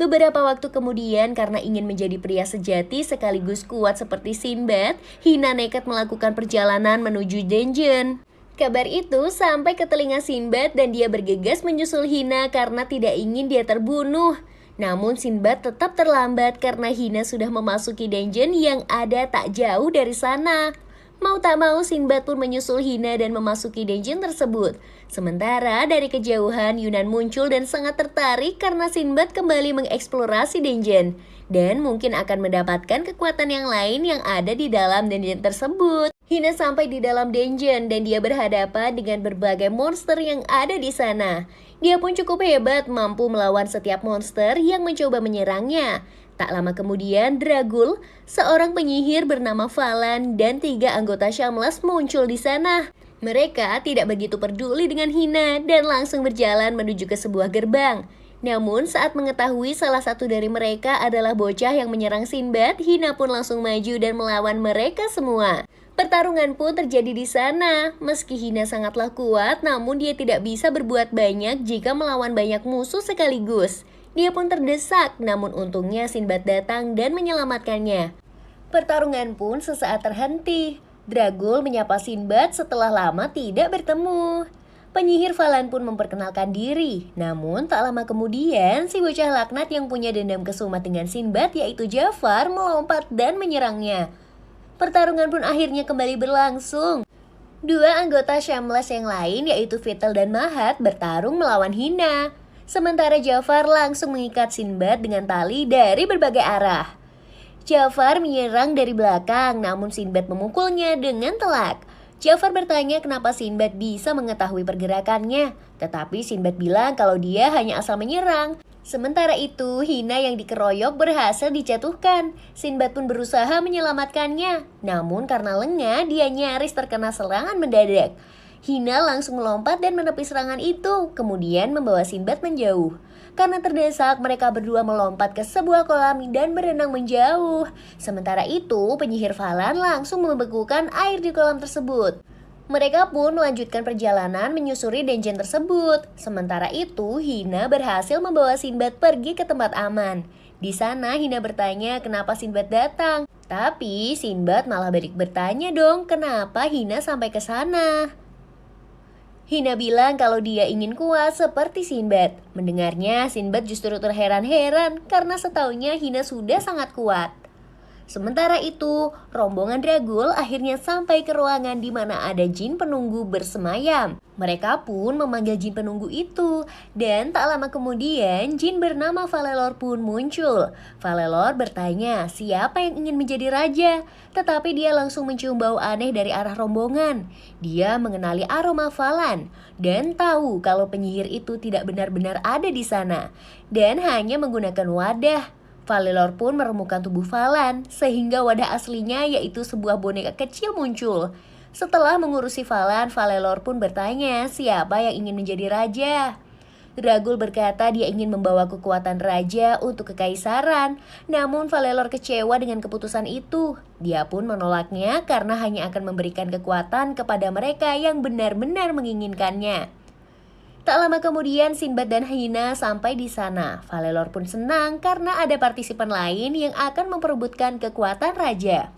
Beberapa waktu kemudian, karena ingin menjadi pria sejati sekaligus kuat seperti Sinbad, Hina nekat melakukan perjalanan menuju dungeon. Kabar itu sampai ke telinga Sinbad dan dia bergegas menyusul Hina karena tidak ingin dia terbunuh. Namun Sinbad tetap terlambat karena Hina sudah memasuki dungeon yang ada tak jauh dari sana. Mau tak mau, Sinbad pun menyusul Hina dan memasuki dungeon tersebut. Sementara dari kejauhan, Yunan muncul dan sangat tertarik karena Sinbad kembali mengeksplorasi dungeon. Dan mungkin akan mendapatkan kekuatan yang lain yang ada di dalam dungeon tersebut. Hina sampai di dalam dungeon dan dia berhadapan dengan berbagai monster yang ada di sana. Dia pun cukup hebat, mampu melawan setiap monster yang mencoba menyerangnya. Tak lama kemudian, Dragul, seorang penyihir bernama Falan, dan 3 anggota Shamlas muncul di sana. Mereka tidak begitu peduli dengan Hina dan langsung berjalan menuju ke sebuah gerbang. Namun saat mengetahui salah satu dari mereka adalah bocah yang menyerang Sinbad, Hina pun langsung maju dan melawan mereka semua. Pertarungan pun terjadi di sana. Meski Hina sangatlah kuat, namun dia tidak bisa berbuat banyak jika melawan banyak musuh sekaligus. Dia pun terdesak, namun untungnya Sinbad datang dan menyelamatkannya. Pertarungan pun sesaat terhenti. Dragul menyapa Sinbad setelah lama tidak bertemu. Penyihir Falan pun memperkenalkan diri. Namun tak lama kemudian, si bocah laknat yang punya dendam kesumat dengan Sinbad yaitu Jafar melompat dan menyerangnya. Pertarungan pun akhirnya kembali berlangsung. 2 anggota Shamlas yang lain yaitu Vital dan Mahat bertarung melawan Hina. Sementara Jafar langsung mengikat Sinbad dengan tali dari berbagai arah. Jafar menyerang dari belakang, namun Sinbad memukulnya dengan telak. Jafar bertanya kenapa Sinbad bisa mengetahui pergerakannya, tetapi Sinbad bilang kalau dia hanya asal menyerang. Sementara itu, Hina yang dikeroyok berhasil dijatuhkan. Sinbad pun berusaha menyelamatkannya, namun karena lengah, dia nyaris terkena serangan mendadak. Hina langsung melompat dan menepis serangan itu, kemudian membawa Sinbad menjauh. Karena terdesak, mereka berdua melompat ke sebuah kolam dan berenang menjauh. Sementara itu, penyihir Falan langsung membekukan air di kolam tersebut. Mereka pun melanjutkan perjalanan menyusuri dungeon tersebut. Sementara itu, Hina berhasil membawa Sinbad pergi ke tempat aman. Di sana, Hina bertanya kenapa Sinbad datang. Tapi Sinbad malah balik bertanya dong, kenapa Hina sampai ke sana. Hina bilang kalau dia ingin kuat seperti Sinbad. Mendengarnya, Sinbad justru terheran-heran karena setaunya Hina sudah sangat kuat. Sementara itu, rombongan Dragul akhirnya sampai ke ruangan di mana ada jin penunggu bersemayam. Mereka pun memanggil jin penunggu itu, dan tak lama kemudian jin bernama Valelor pun muncul. Valelor bertanya siapa yang ingin menjadi raja, tetapi dia langsung mencium bau aneh dari arah rombongan. Dia mengenali aroma Valan dan tahu kalau penyihir itu tidak benar-benar ada di sana dan hanya menggunakan wadah. Valelor pun meremukan tubuh Valan, sehingga wadah aslinya yaitu sebuah boneka kecil muncul. Setelah mengurusi Valan, Valelor pun bertanya siapa yang ingin menjadi raja. Dragul berkata dia ingin membawa kekuatan raja untuk kekaisaran, namun Valelor kecewa dengan keputusan itu. Dia pun menolaknya karena hanya akan memberikan kekuatan kepada mereka yang benar-benar menginginkannya. Tak lama kemudian Sinbad dan Hina sampai di sana. Valelor pun senang karena ada partisipan lain yang akan memperebutkan kekuatan raja.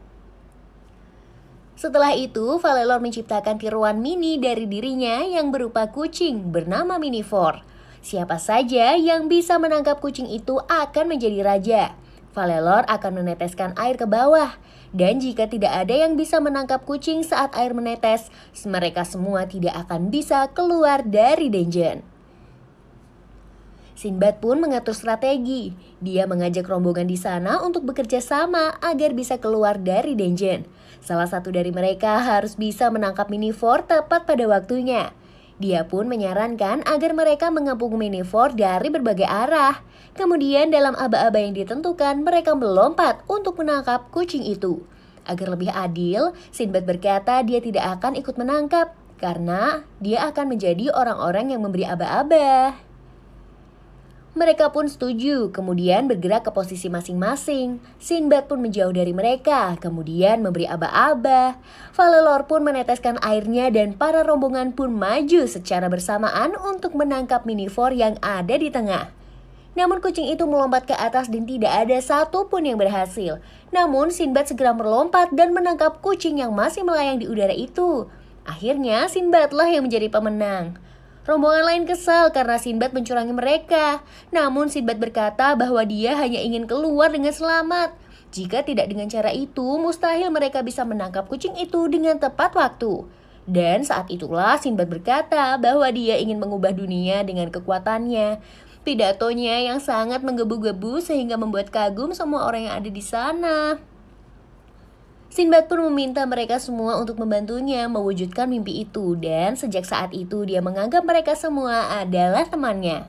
Setelah itu, Valelor menciptakan tiruan mini dari dirinya yang berupa kucing bernama Minifor. Siapa saja yang bisa menangkap kucing itu akan menjadi raja. Valelor akan meneteskan air ke bawah. Dan jika tidak ada yang bisa menangkap kucing saat air menetes, mereka semua tidak akan bisa keluar dari dungeon. Sinbad pun mengatur strategi. Dia mengajak rombongan di sana untuk bekerja sama agar bisa keluar dari dungeon. Salah satu dari mereka harus bisa menangkap Minifor tepat pada waktunya. Dia pun menyarankan agar mereka mengepung Minifor dari berbagai arah. Kemudian dalam aba-aba yang ditentukan, mereka melompat untuk menangkap kucing itu. Agar lebih adil, Sinbad berkata dia tidak akan ikut menangkap, karena dia akan menjadi orang-orang yang memberi aba-aba. Mereka pun setuju, kemudian bergerak ke posisi masing-masing. Sinbad pun menjauh dari mereka, kemudian memberi aba-aba. Valelor pun meneteskan airnya dan para rombongan pun maju secara bersamaan untuk menangkap Minifor yang ada di tengah. Namun kucing itu melompat ke atas dan tidak ada satupun yang berhasil. Namun Sinbad segera melompat dan menangkap kucing yang masih melayang di udara itu. Akhirnya Sinbadlah yang menjadi pemenang. Rombongan lain kesal karena Sinbad mencurangi mereka. Namun Sinbad berkata bahwa dia hanya ingin keluar dengan selamat. Jika tidak dengan cara itu, mustahil mereka bisa menangkap kucing itu dengan tepat waktu. Dan saat itulah Sinbad berkata bahwa dia ingin mengubah dunia dengan kekuatannya. Pidatonya yang sangat menggebu-gebu sehingga membuat kagum semua orang yang ada di sana. Sinbad pun meminta mereka semua untuk membantunya mewujudkan mimpi itu, dan sejak saat itu dia menganggap mereka semua adalah temannya.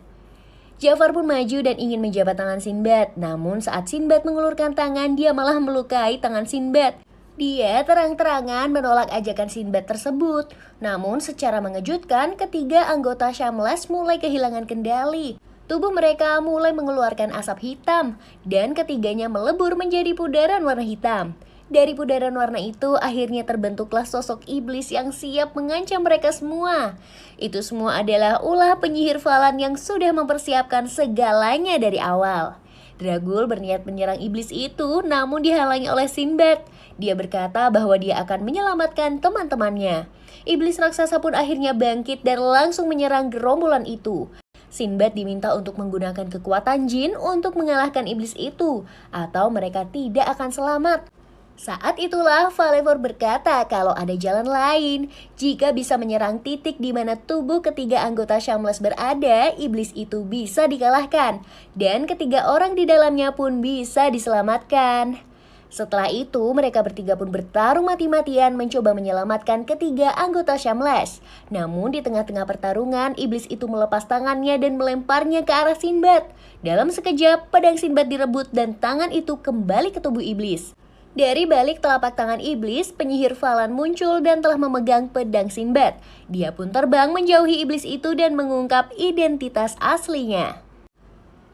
Jafar pun maju dan ingin menjabat tangan Sinbad, namun saat Sinbad mengulurkan tangan, dia malah melukai tangan Sinbad. Dia terang-terangan menolak ajakan Sinbad tersebut. Namun secara mengejutkan, ketiga anggota Shamlas mulai kehilangan kendali. Tubuh mereka mulai mengeluarkan asap hitam, dan ketiganya melebur menjadi pudaran warna hitam. Dari pudaran warna itu, akhirnya terbentuklah sosok iblis yang siap mengancam mereka semua. Itu semua adalah ulah penyihir Valan yang sudah mempersiapkan segalanya dari awal. Dragul berniat menyerang iblis itu, namun dihalangi oleh Sinbad. Dia berkata bahwa dia akan menyelamatkan teman-temannya. Iblis raksasa pun akhirnya bangkit dan langsung menyerang gerombolan itu. Sinbad diminta untuk menggunakan kekuatan jin untuk mengalahkan iblis itu, atau mereka tidak akan selamat. Saat itulah Valevor berkata kalau ada jalan lain. Jika bisa menyerang titik di mana tubuh ketiga anggota Shamlas berada, iblis itu bisa dikalahkan, dan ketiga orang di dalamnya pun bisa diselamatkan. Setelah itu, mereka bertiga pun bertarung mati-matian mencoba menyelamatkan ketiga anggota Shamlas. Namun di tengah-tengah pertarungan, iblis itu melepas tangannya dan melemparnya ke arah Sinbad. Dalam sekejap, pedang Sinbad direbut dan tangan itu kembali ke tubuh iblis. Dari balik telapak tangan iblis, penyihir Valan muncul dan telah memegang pedang Sinbad. Dia pun terbang menjauhi iblis itu dan mengungkap identitas aslinya.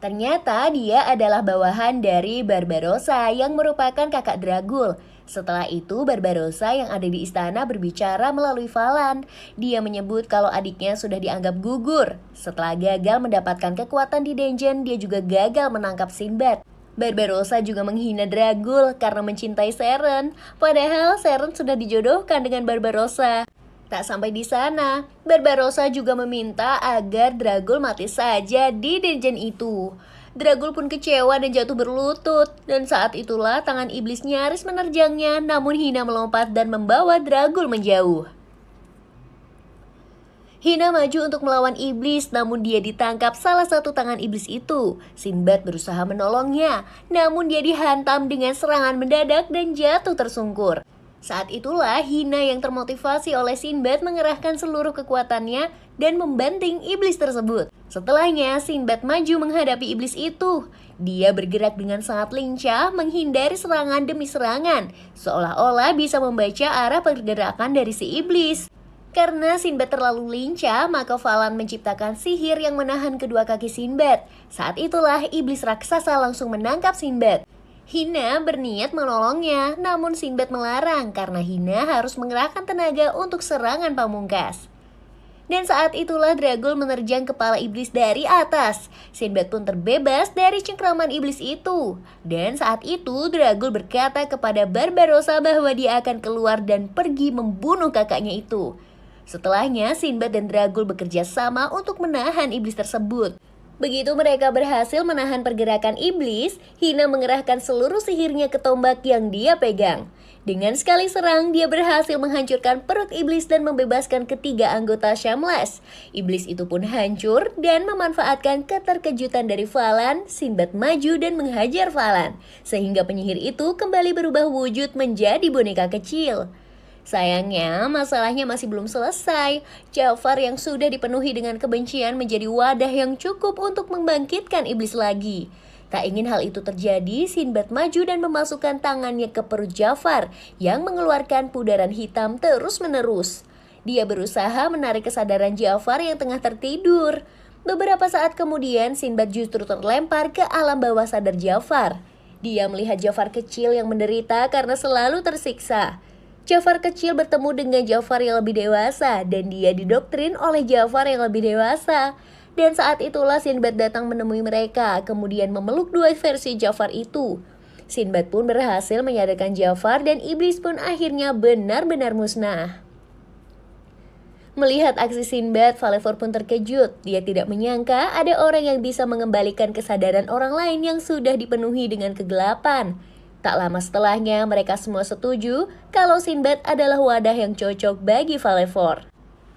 Ternyata dia adalah bawahan dari Barbarossa yang merupakan kakak Dragul. Setelah itu Barbarossa yang ada di istana berbicara melalui Valan. Dia menyebut kalau adiknya sudah dianggap gugur. Setelah gagal mendapatkan kekuatan di dungeon, dia juga gagal menangkap Sinbad. Barbarossa juga menghina Dragul karena mencintai Seren. Padahal Seren sudah dijodohkan dengan Barbarossa. Tak sampai di sana, Barbarossa juga meminta agar Dragul mati saja di dungeon itu. Dragul pun kecewa dan jatuh berlutut. Dan saat itulah tangan iblis nyaris menerjangnya, namun Hina melompat dan membawa Dragul menjauh. Hina maju untuk melawan iblis, namun dia ditangkap salah satu tangan iblis itu. Sinbad berusaha menolongnya, namun dia dihantam dengan serangan mendadak dan jatuh tersungkur. Saat itulah Hina yang termotivasi oleh Sinbad mengerahkan seluruh kekuatannya dan membanting iblis tersebut. Setelahnya, Sinbad maju menghadapi iblis itu. Dia bergerak dengan sangat lincah, menghindari serangan demi serangan, seolah-olah bisa membaca arah pergerakan dari si iblis. Karena Sinbad terlalu lincah, maka Falan menciptakan sihir yang menahan kedua kaki Sinbad. Saat itulah iblis raksasa langsung menangkap Sinbad. Hina berniat menolongnya, namun Sinbad melarang karena Hina harus mengerahkan tenaga untuk serangan pamungkas. Dan saat itulah Dragul menerjang kepala iblis dari atas. Sinbad pun terbebas dari cengkraman iblis itu. Dan saat itu Dragul berkata kepada Barbarossa bahwa dia akan keluar dan pergi membunuh kakaknya itu. Setelahnya, Sinbad dan Dragul bekerja sama untuk menahan iblis tersebut. Begitu mereka berhasil menahan pergerakan iblis, Hina mengerahkan seluruh sihirnya ke tombak yang dia pegang. Dengan sekali serang, dia berhasil menghancurkan perut iblis dan membebaskan ketiga anggota Shamlas. Iblis itu pun hancur dan memanfaatkan keterkejutan dari Falan, Sinbad maju dan menghajar Falan. Sehingga penyihir itu kembali berubah wujud menjadi boneka kecil. Sayangnya, masalahnya masih belum selesai. Jafar yang sudah dipenuhi dengan kebencian menjadi wadah yang cukup untuk membangkitkan iblis lagi. Tak ingin hal itu terjadi, Sinbad maju dan memasukkan tangannya ke perut Jafar yang mengeluarkan pudaran hitam terus-menerus. Dia berusaha menarik kesadaran Jafar yang tengah tertidur. Beberapa saat kemudian, Sinbad justru terlempar ke alam bawah sadar Jafar. Dia melihat Jafar kecil yang menderita karena selalu tersiksa. Jafar kecil bertemu dengan Jafar yang lebih dewasa dan dia didoktrin oleh Jafar yang lebih dewasa. Dan saat itulah Sinbad datang menemui mereka, kemudian memeluk dua versi Jafar itu. Sinbad pun berhasil menyadarkan Jafar dan iblis pun akhirnya benar-benar musnah. Melihat aksi Sinbad, Falefor pun terkejut. Dia tidak menyangka ada orang yang bisa mengembalikan kesadaran orang lain yang sudah dipenuhi dengan kegelapan. Tak lama setelahnya, mereka semua setuju kalau Sinbad adalah wadah yang cocok bagi Falefor.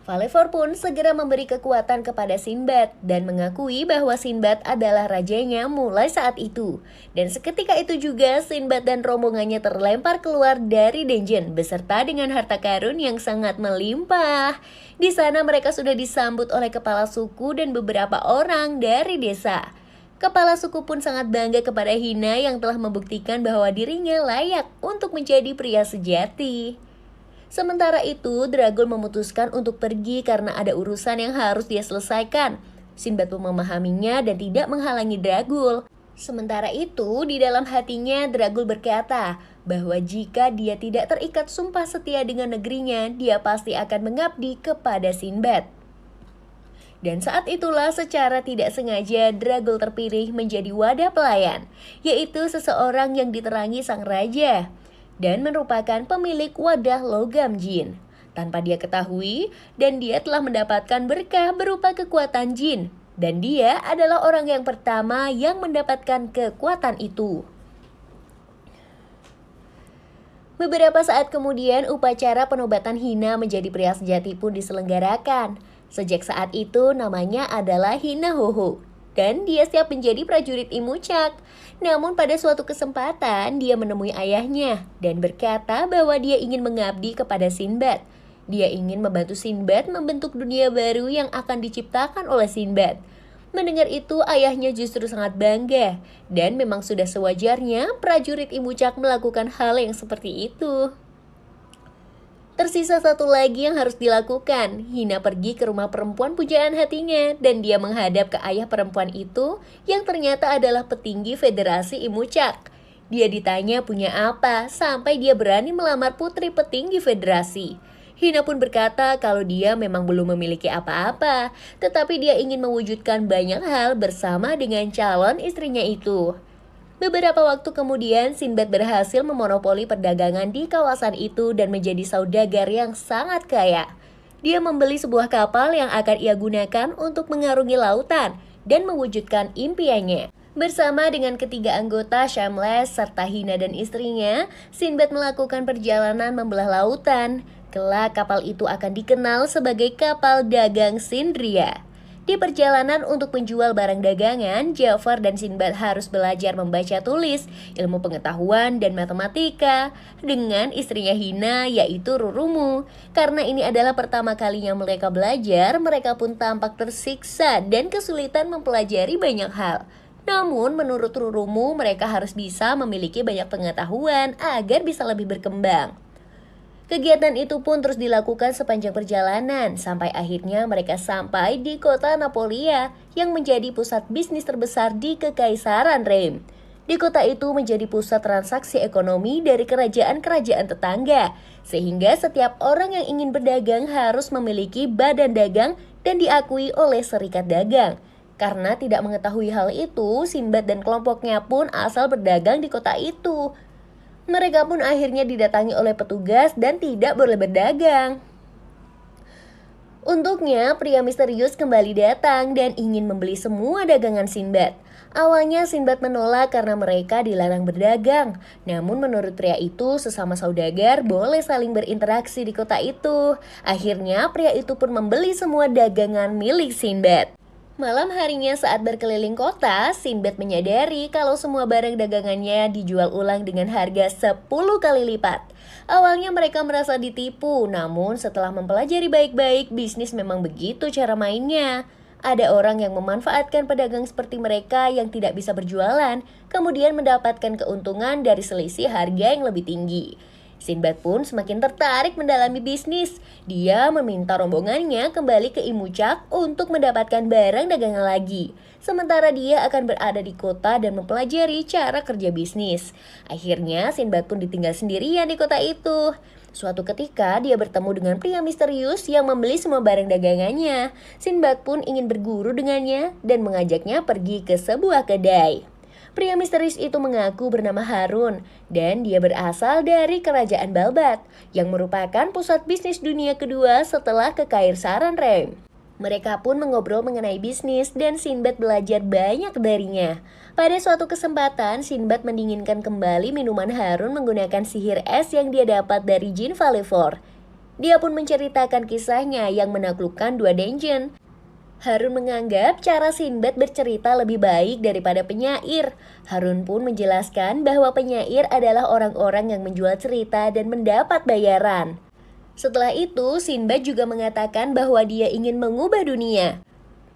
Falefor pun segera memberi kekuatan kepada Sinbad dan mengakui bahwa Sinbad adalah rajanya mulai saat itu. Dan seketika itu juga Sinbad dan rombongannya terlempar keluar dari dungeon beserta dengan harta karun yang sangat melimpah. Di sana mereka sudah disambut oleh kepala suku dan beberapa orang dari desa. Kepala suku pun sangat bangga kepada Hina yang telah membuktikan bahwa dirinya layak untuk menjadi pria sejati. Sementara itu, Dragul memutuskan untuk pergi karena ada urusan yang harus dia selesaikan. Sinbad pun memahaminya dan tidak menghalangi Dragul. Sementara itu, di dalam hatinya Dragul berkata bahwa jika dia tidak terikat sumpah setia dengan negerinya, dia pasti akan mengabdi kepada Sinbad. Dan saat itulah secara tidak sengaja Dragul terpilih menjadi wadah pelayan, yaitu seseorang yang diterangi sang raja dan merupakan pemilik wadah logam jin. Tanpa dia ketahui, dan dia telah mendapatkan berkah berupa kekuatan jin. Dan dia adalah orang yang pertama yang mendapatkan kekuatan itu. Beberapa saat kemudian, upacara penobatan Hina menjadi pria sejati pun diselenggarakan. Sejak saat itu namanya adalah Hina Hoho dan dia siap menjadi prajurit Imucak. Namun pada suatu kesempatan dia menemui ayahnya dan berkata bahwa dia ingin mengabdi kepada Sinbad. Dia ingin membantu Sinbad membentuk dunia baru yang akan diciptakan oleh Sinbad. Mendengar itu ayahnya justru sangat bangga dan memang sudah sewajarnya prajurit Imucak melakukan hal yang seperti itu. Tersisa satu lagi yang harus dilakukan. Hina pergi ke rumah perempuan pujaan hatinya dan dia menghadap ke ayah perempuan itu yang ternyata adalah petinggi Federasi Imucak. Dia ditanya punya apa sampai dia berani melamar putri petinggi federasi. Hina pun berkata kalau dia memang belum memiliki apa-apa, tetapi dia ingin mewujudkan banyak hal bersama dengan calon istrinya itu. Beberapa waktu kemudian, Sinbad berhasil memonopoli perdagangan di kawasan itu dan menjadi saudagar yang sangat kaya. Dia membeli sebuah kapal yang akan ia gunakan untuk mengarungi lautan dan mewujudkan impiannya. Bersama dengan ketiga anggota Shambles serta Hina dan istrinya, Sinbad melakukan perjalanan membelah lautan. Kelak kapal itu akan dikenal sebagai kapal dagang Sindria. Di perjalanan untuk menjual barang dagangan, Jafar dan Sinbad harus belajar membaca tulis, ilmu pengetahuan, dan matematika dengan istrinya Hina, yaitu Rurumu. Karena ini adalah pertama kalinya mereka belajar, mereka pun tampak tersiksa dan kesulitan mempelajari banyak hal. Namun menurut Rurumu, mereka harus bisa memiliki banyak pengetahuan agar bisa lebih berkembang. Kegiatan itu pun terus dilakukan sepanjang perjalanan, sampai akhirnya mereka sampai di kota Napolia yang menjadi pusat bisnis terbesar di Kekaisaran Rem. Di kota itu menjadi pusat transaksi ekonomi dari kerajaan-kerajaan tetangga, sehingga setiap orang yang ingin berdagang harus memiliki badan dagang dan diakui oleh serikat dagang. Karena tidak mengetahui hal itu, Sinbad dan kelompoknya pun asal berdagang di kota itu. Mereka pun akhirnya didatangi oleh petugas dan tidak boleh berdagang. Untuknya, pria misterius kembali datang dan ingin membeli semua dagangan Sinbad. Awalnya Sinbad menolak karena mereka dilarang berdagang. Namun menurut pria itu, sesama saudagar boleh saling berinteraksi di kota itu. Akhirnya pria itu pun membeli semua dagangan milik Sinbad. Malam harinya saat berkeliling kota, Sinbad menyadari kalau semua barang dagangannya dijual ulang dengan harga 10 kali lipat. Awalnya mereka merasa ditipu, namun setelah mempelajari baik-baik, bisnis memang begitu cara mainnya. Ada orang yang memanfaatkan pedagang seperti mereka yang tidak bisa berjualan, kemudian mendapatkan keuntungan dari selisih harga yang lebih tinggi. Sinbad pun semakin tertarik mendalami bisnis. Dia meminta rombongannya kembali ke Imucak untuk mendapatkan barang dagangan lagi. Sementara dia akan berada di kota dan mempelajari cara kerja bisnis. Akhirnya Sinbad pun ditinggal sendirian di kota itu. Suatu ketika dia bertemu dengan pria misterius yang membeli semua barang dagangannya. Sinbad pun ingin berguru dengannya dan mengajaknya pergi ke sebuah kedai. Pria misterius itu mengaku bernama Harun dan dia berasal dari kerajaan Balbat yang merupakan pusat bisnis dunia kedua setelah Kekaisaran Rem. Mereka pun mengobrol mengenai bisnis dan Sinbad belajar banyak darinya. Pada suatu kesempatan, Sinbad mendinginkan kembali minuman Harun menggunakan sihir es yang dia dapat dari jin Valevor. Dia pun menceritakan kisahnya yang menaklukkan 2 dungeon. Harun menganggap cara Sinbad bercerita lebih baik daripada penyair. Harun pun menjelaskan bahwa penyair adalah orang-orang yang menjual cerita dan mendapat bayaran. Setelah itu, Sinbad juga mengatakan bahwa dia ingin mengubah dunia.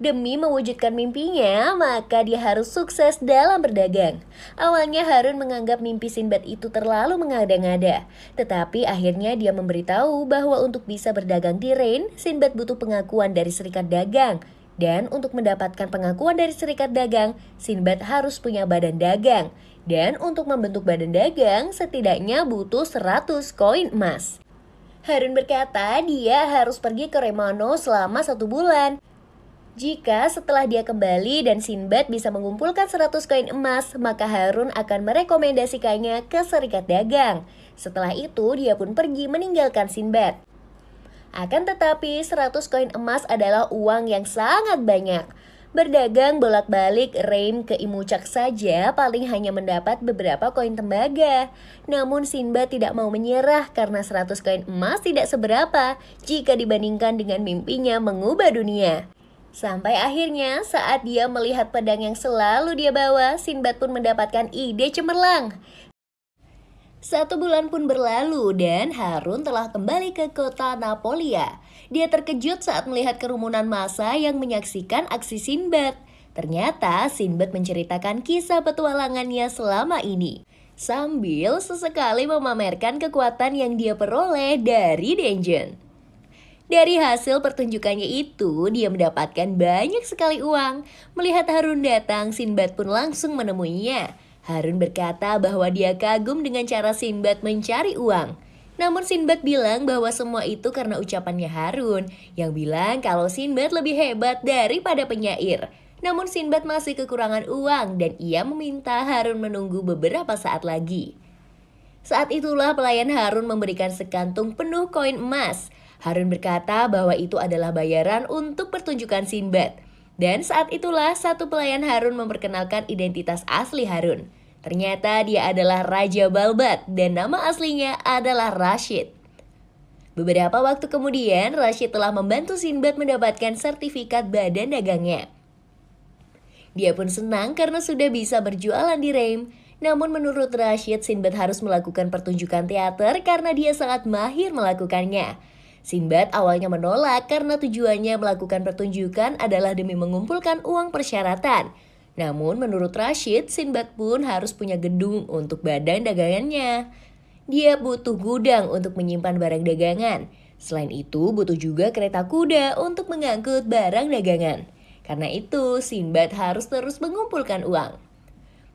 Demi mewujudkan mimpinya, maka dia harus sukses dalam berdagang. Awalnya Harun menganggap mimpi Sinbad itu terlalu mengada-ngada. Tetapi akhirnya dia memberitahu bahwa untuk bisa berdagang di Rain, Sinbad butuh pengakuan dari serikat dagang. Dan untuk mendapatkan pengakuan dari serikat dagang, Sinbad harus punya badan dagang. Dan untuk membentuk badan dagang, setidaknya butuh 100 koin emas. Harun berkata dia harus pergi ke Remano selama 1 bulan. Jika setelah dia kembali dan Sinbad bisa mengumpulkan 100 koin emas, maka Harun akan merekomendasikannya ke serikat dagang. Setelah itu, dia pun pergi meninggalkan Sinbad. Akan tetapi 100 koin emas adalah uang yang sangat banyak. Berdagang bolak-balik Rain ke Imucak saja paling hanya mendapat beberapa koin tembaga. Namun Sinbad tidak mau menyerah karena 100 koin emas tidak seberapa jika dibandingkan dengan mimpinya mengubah dunia. Sampai akhirnya saat dia melihat pedang yang selalu dia bawa, Sinbad pun mendapatkan ide cemerlang. 1 bulan pun berlalu dan Harun telah kembali ke kota Napolia. Dia terkejut saat melihat kerumunan massa yang menyaksikan aksi Sinbad. Ternyata Sinbad menceritakan kisah petualangannya selama ini, sambil sesekali memamerkan kekuatan yang dia peroleh dari dungeon. Dari hasil pertunjukannya itu, dia mendapatkan banyak sekali uang. Melihat Harun datang, Sinbad pun langsung menemuinya. Harun berkata bahwa dia kagum dengan cara Sinbad mencari uang. Namun Sinbad bilang bahwa semua itu karena ucapannya Harun, yang bilang kalau Sinbad lebih hebat daripada penyair. Namun Sinbad masih kekurangan uang dan ia meminta Harun menunggu beberapa saat lagi. Saat itulah pelayan Harun memberikan sekantung penuh koin emas. Harun berkata bahwa itu adalah bayaran untuk pertunjukan Sinbad. Dan saat itulah satu pelayan Harun memperkenalkan identitas asli Harun. Ternyata dia adalah Raja Balbat dan nama aslinya adalah Rashid. Beberapa waktu kemudian, Rashid telah membantu Sinbad mendapatkan sertifikat badan dagangnya. Dia pun senang karena sudah bisa berjualan di Reim. Namun menurut Rashid, Sinbad harus melakukan pertunjukan teater karena dia sangat mahir melakukannya. Sinbad awalnya menolak karena tujuannya melakukan pertunjukan adalah demi mengumpulkan uang persyaratan. Namun menurut Rashid, Sinbad pun harus punya gedung untuk badan dagangannya. Dia butuh gudang untuk menyimpan barang dagangan. Selain itu butuh juga kereta kuda untuk mengangkut barang dagangan. Karena itu Sinbad harus terus mengumpulkan uang.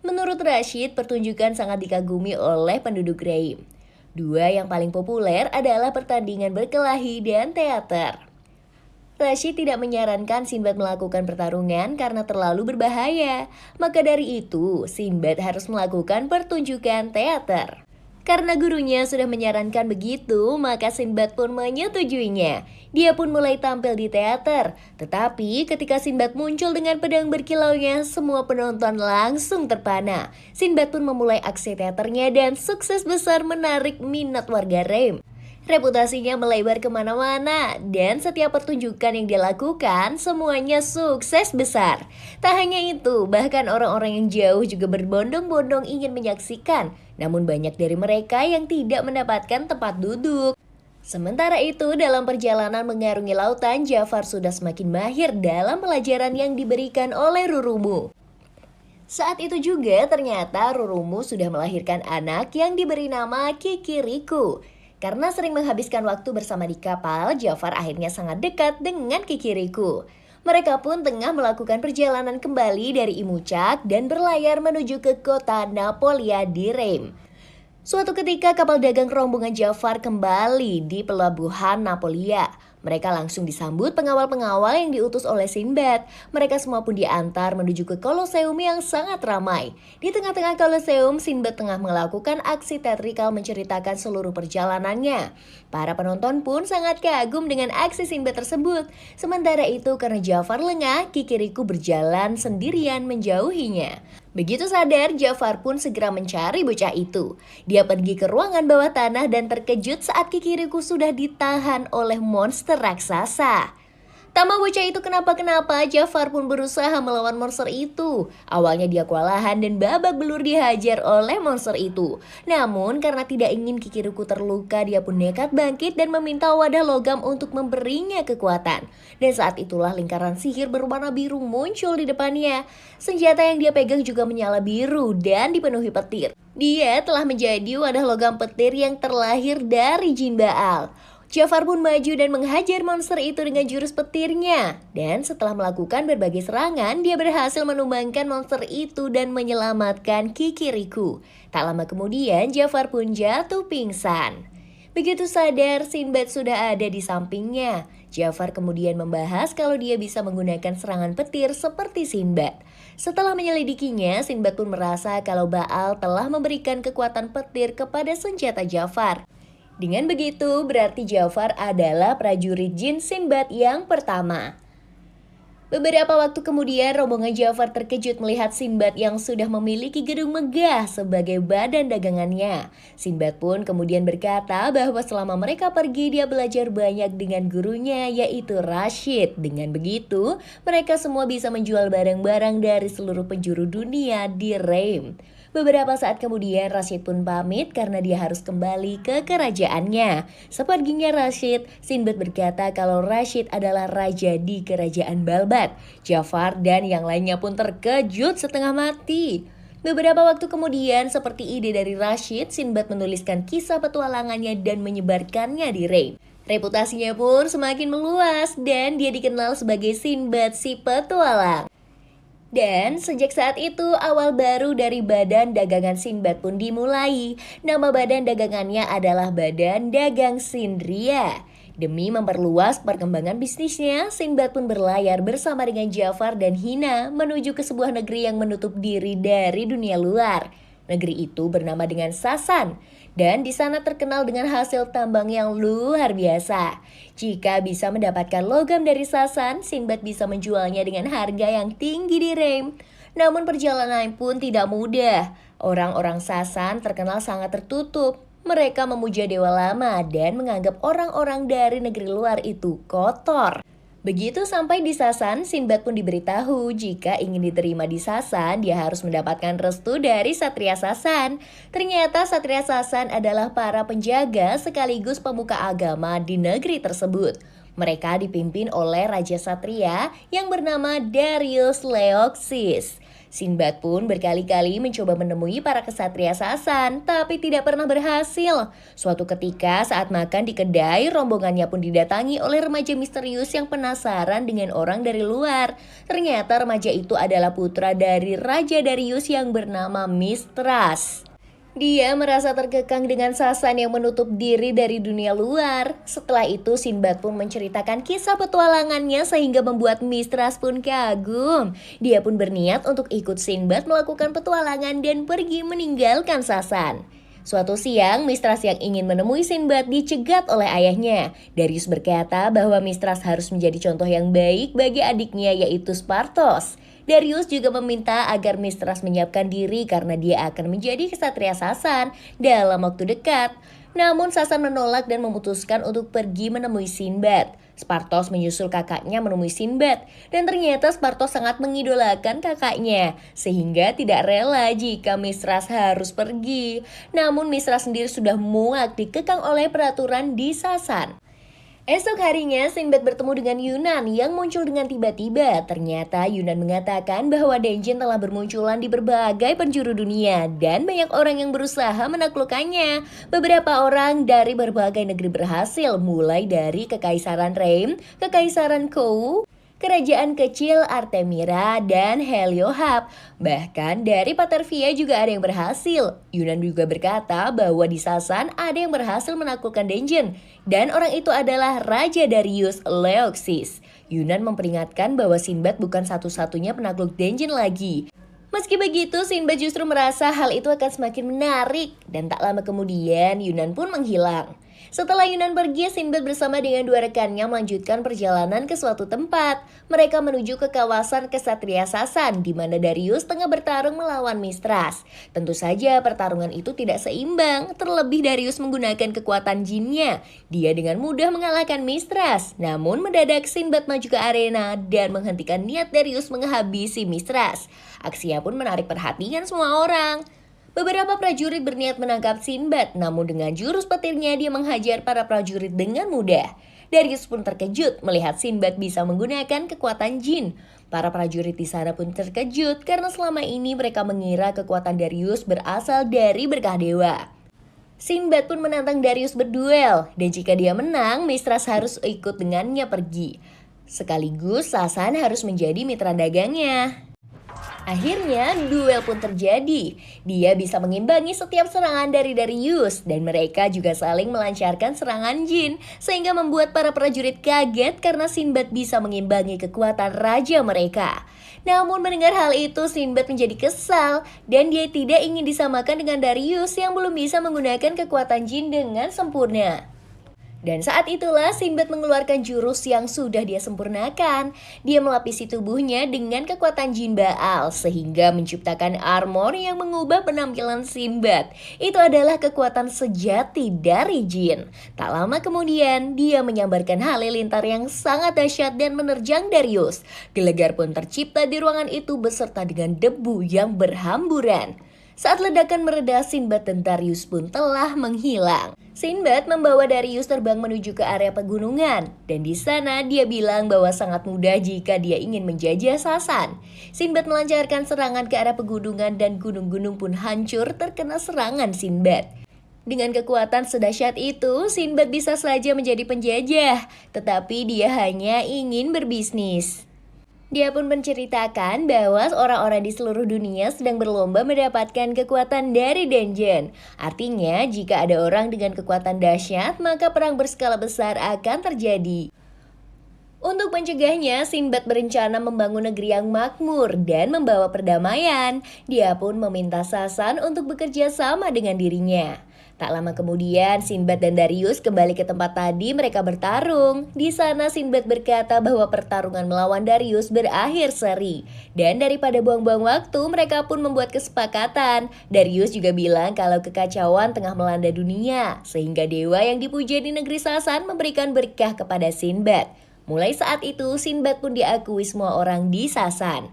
Menurut Rashid, pertunjukan sangat dikagumi oleh penduduk Reim. Dua yang paling populer adalah pertandingan berkelahi dan teater. Rashid tidak menyarankan Sinbad melakukan pertarungan karena terlalu berbahaya. Maka dari itu, Sinbad harus melakukan pertunjukan teater. Karena gurunya sudah menyarankan begitu, maka Sinbad pun menyetujuinya. Dia pun mulai tampil di teater. Tetapi ketika Sinbad muncul dengan pedang berkilaunya, semua penonton langsung terpana. Sinbad pun memulai aksi teaternya dan sukses besar menarik minat warga Reim. Reputasinya melebar kemana-mana dan setiap pertunjukan yang dia lakukan semuanya sukses besar. Tak hanya itu, bahkan orang-orang yang jauh juga berbondong-bondong ingin menyaksikan. Namun banyak dari mereka yang tidak mendapatkan tempat duduk. Sementara itu, dalam perjalanan mengarungi lautan, Jafar sudah semakin mahir dalam pelajaran yang diberikan oleh Rurumu. Saat itu juga ternyata Rurumu sudah melahirkan anak yang diberi nama Kikiriku. Karena sering menghabiskan waktu bersama di kapal, Jafar akhirnya sangat dekat dengan Kikiriku. Mereka pun tengah melakukan perjalanan kembali dari Imucak dan berlayar menuju ke kota Napolia di Reim. Suatu ketika kapal dagang rombongan Jafar kembali di pelabuhan Napolia. Mereka langsung disambut pengawal-pengawal yang diutus oleh Sinbad. Mereka semua pun diantar menuju ke Koloseum yang sangat ramai. Di tengah-tengah Koloseum, Sinbad tengah melakukan aksi teatrikal menceritakan seluruh perjalanannya. Para penonton pun sangat kagum dengan aksi Sinbad tersebut. Sementara itu karena Jafar lengah, Kikiriku berjalan sendirian menjauhinya. Begitu sadar, Jafar pun segera mencari bocah itu. Dia pergi ke ruangan bawah tanah dan terkejut saat Kikiriku sudah ditahan oleh monster raksasa. Tak mau bocah itu kenapa-kenapa, Jafar pun berusaha melawan monster itu. Awalnya dia kewalahan dan babak belur dihajar oleh monster itu. Namun karena tidak ingin Kikiriku terluka, dia pun nekat bangkit dan meminta wadah logam untuk memberinya kekuatan. Dan saat itulah lingkaran sihir berwarna biru muncul di depannya. Senjata yang dia pegang juga menyala biru dan dipenuhi petir. Dia telah menjadi wadah logam petir yang terlahir dari jin Baal. Jafar pun maju dan menghajar monster itu dengan jurus petirnya. Dan setelah melakukan berbagai serangan, dia berhasil menumbangkan monster itu dan menyelamatkan Kikiriku. Tak lama kemudian, Jafar pun jatuh pingsan. Begitu sadar, Sinbad sudah ada di sampingnya. Jafar kemudian membahas kalau dia bisa menggunakan serangan petir seperti Sinbad. Setelah menyelidikinya, Sinbad pun merasa kalau Baal telah memberikan kekuatan petir kepada senjata Jafar. Dengan begitu, berarti Jafar adalah prajurit jin Sinbad yang pertama. Beberapa waktu kemudian, rombongan Jafar terkejut melihat Sinbad yang sudah memiliki gedung megah sebagai badan dagangannya. Sinbad pun kemudian berkata bahwa selama mereka pergi, dia belajar banyak dengan gurunya, yaitu Rashid. Dengan begitu, mereka semua bisa menjual barang-barang dari seluruh penjuru dunia di Reim. Beberapa saat kemudian Rashid pun pamit karena dia harus kembali ke kerajaannya. Seperginya Rashid, Sinbad berkata kalau Rashid adalah raja di kerajaan Balbat. Jafar dan yang lainnya pun terkejut setengah mati. Beberapa waktu kemudian, seperti ide dari Rashid, Sinbad menuliskan kisah petualangannya dan menyebarkannya di Reim. Reputasinya pun semakin meluas dan dia dikenal sebagai Sinbad si petualang. Dan sejak saat itu awal baru dari badan dagangan Sinbad pun dimulai. Nama badan dagangannya adalah Badan Dagang Sindria. Demi memperluas perkembangan bisnisnya, Sinbad pun berlayar bersama dengan Jafar dan Hina menuju ke sebuah negeri yang menutup diri dari dunia luar. Negeri itu bernama dengan Sasan, dan di sana terkenal dengan hasil tambang yang luar biasa. Jika bisa mendapatkan logam dari Sasan, Sinbad bisa menjualnya dengan harga yang tinggi di Rem. Namun perjalanan pun tidak mudah. Orang-orang Sasan terkenal sangat tertutup. Mereka memuja dewa lama dan menganggap orang-orang dari negeri luar itu kotor. Begitu sampai di Sasan, Sinbad pun diberitahu jika ingin diterima di Sasan, dia harus mendapatkan restu dari Satria Sasan. Ternyata Satria Sasan adalah para penjaga sekaligus pemuka agama di negeri tersebut. Mereka dipimpin oleh Raja Satria yang bernama Darius Leoksis. Sinbad pun berkali-kali mencoba menemui para kesatria Sasan, tapi tidak pernah berhasil. Suatu ketika saat makan di kedai, rombongannya pun didatangi oleh remaja misterius yang penasaran dengan orang dari luar. Ternyata remaja itu adalah putra dari Raja Darius yang bernama Mistras. Dia merasa terkekang dengan Sasan yang menutup diri dari dunia luar. Setelah itu Sinbad pun menceritakan kisah petualangannya sehingga membuat Mistras pun kagum. Dia pun berniat untuk ikut Sinbad melakukan petualangan dan pergi meninggalkan Sasan. Suatu siang, Mistras yang ingin menemui Sinbad dicegat oleh ayahnya. Darius berkata bahwa Mistras harus menjadi contoh yang baik bagi adiknya yaitu Spartos. Darius juga meminta agar Mistras menyiapkan diri karena dia akan menjadi kesatria Sasan dalam waktu dekat. Namun Sasan menolak dan memutuskan untuk pergi menemui Sinbad. Spartos menyusul kakaknya menemui Sinbad dan ternyata Spartos sangat mengidolakan kakaknya sehingga tidak rela jika Mistras harus pergi. Namun Mistras sendiri sudah muak dikekang oleh peraturan di Sasan. Esok harinya, Sinbad bertemu dengan Yunan yang muncul dengan tiba-tiba. Ternyata Yunan mengatakan bahwa Denjin telah bermunculan di berbagai penjuru dunia dan banyak orang yang berusaha menaklukkannya. Beberapa orang dari berbagai negeri berhasil, mulai dari Kekaisaran Rem, Kekaisaran Kou, Kerajaan kecil Artemira dan Heliohab. Bahkan dari Patervia juga ada yang berhasil. Yunan juga berkata bahwa di Sasan ada yang berhasil menaklukkan Denjin. Dan orang itu adalah Raja Darius Leoksis. Yunan memperingatkan bahwa Sinbad bukan satu-satunya penakluk Denjin lagi. Meski begitu, Sinbad justru merasa hal itu akan semakin menarik. Dan tak lama kemudian, Yunan pun menghilang. Setelah Yunan pergi, Sinbad bersama dengan dua rekannya melanjutkan perjalanan ke suatu tempat. Mereka menuju ke kawasan kesatria Sasan, di mana Darius tengah bertarung melawan Mistras. Tentu saja pertarungan itu tidak seimbang, terlebih Darius menggunakan kekuatan jinnya. Dia dengan mudah mengalahkan Mistras. Namun mendadak Sinbad maju ke arena dan menghentikan niat Darius menghabisi Mistras. Aksinya pun menarik perhatian semua orang. Beberapa prajurit berniat menangkap Sinbad, namun dengan jurus petirnya dia menghajar para prajurit dengan mudah. Darius pun terkejut melihat Sinbad bisa menggunakan kekuatan jin. Para prajurit di sana pun terkejut karena selama ini mereka mengira kekuatan Darius berasal dari berkah dewa. Sinbad pun menantang Darius berduel, dan jika dia menang, Mistras harus ikut dengannya pergi. Sekaligus Sasan harus menjadi mitra dagangnya. Akhirnya duel pun terjadi. Dia bisa mengimbangi setiap serangan dari Darius dan mereka juga saling melancarkan serangan jin sehingga membuat para prajurit kaget karena Sinbad bisa mengimbangi kekuatan raja mereka. Namun mendengar hal itu Sinbad menjadi kesal dan dia tidak ingin disamakan dengan Darius yang belum bisa menggunakan kekuatan jin dengan sempurna. Dan saat itulah Sinbad mengeluarkan jurus yang sudah dia sempurnakan. Dia melapisi tubuhnya dengan kekuatan jin Baal sehingga menciptakan armor yang mengubah penampilan Sinbad. Itu adalah kekuatan sejati dari jin. Tak lama kemudian dia menyambarkan halilintar yang sangat dahsyat dan menerjang Darius. Gelegar pun tercipta di ruangan itu beserta dengan debu yang berhamburan. Saat ledakan mereda, Sinbad dan Darius pun telah menghilang. Sinbad membawa Darius terbang menuju ke area pegunungan. Dan di sana dia bilang bahwa sangat mudah jika dia ingin menjajah Sasan. Sinbad melancarkan serangan ke arah pegunungan dan gunung-gunung pun hancur terkena serangan Sinbad. Dengan kekuatan sedahsyat itu, Sinbad bisa saja menjadi penjajah. Tetapi dia hanya ingin berbisnis. Dia pun menceritakan bahwa orang-orang di seluruh dunia sedang berlomba mendapatkan kekuatan dari Denjin. Artinya, jika ada orang dengan kekuatan dahsyat, maka perang berskala besar akan terjadi. Untuk mencegahnya, Sinbad berencana membangun negeri yang makmur dan membawa perdamaian. Dia pun meminta Sasan untuk bekerja sama dengan dirinya. Tak lama kemudian, Sinbad dan Darius kembali ke tempat tadi mereka bertarung. Di sana Sinbad berkata bahwa pertarungan melawan Darius berakhir seri. Dan daripada buang-buang waktu, mereka pun membuat kesepakatan. Darius juga bilang kalau kekacauan tengah melanda dunia, sehingga dewa yang dipuja di negeri Sasan memberikan berkah kepada Sinbad. Mulai saat itu, Sinbad pun diakui semua orang di Sasan.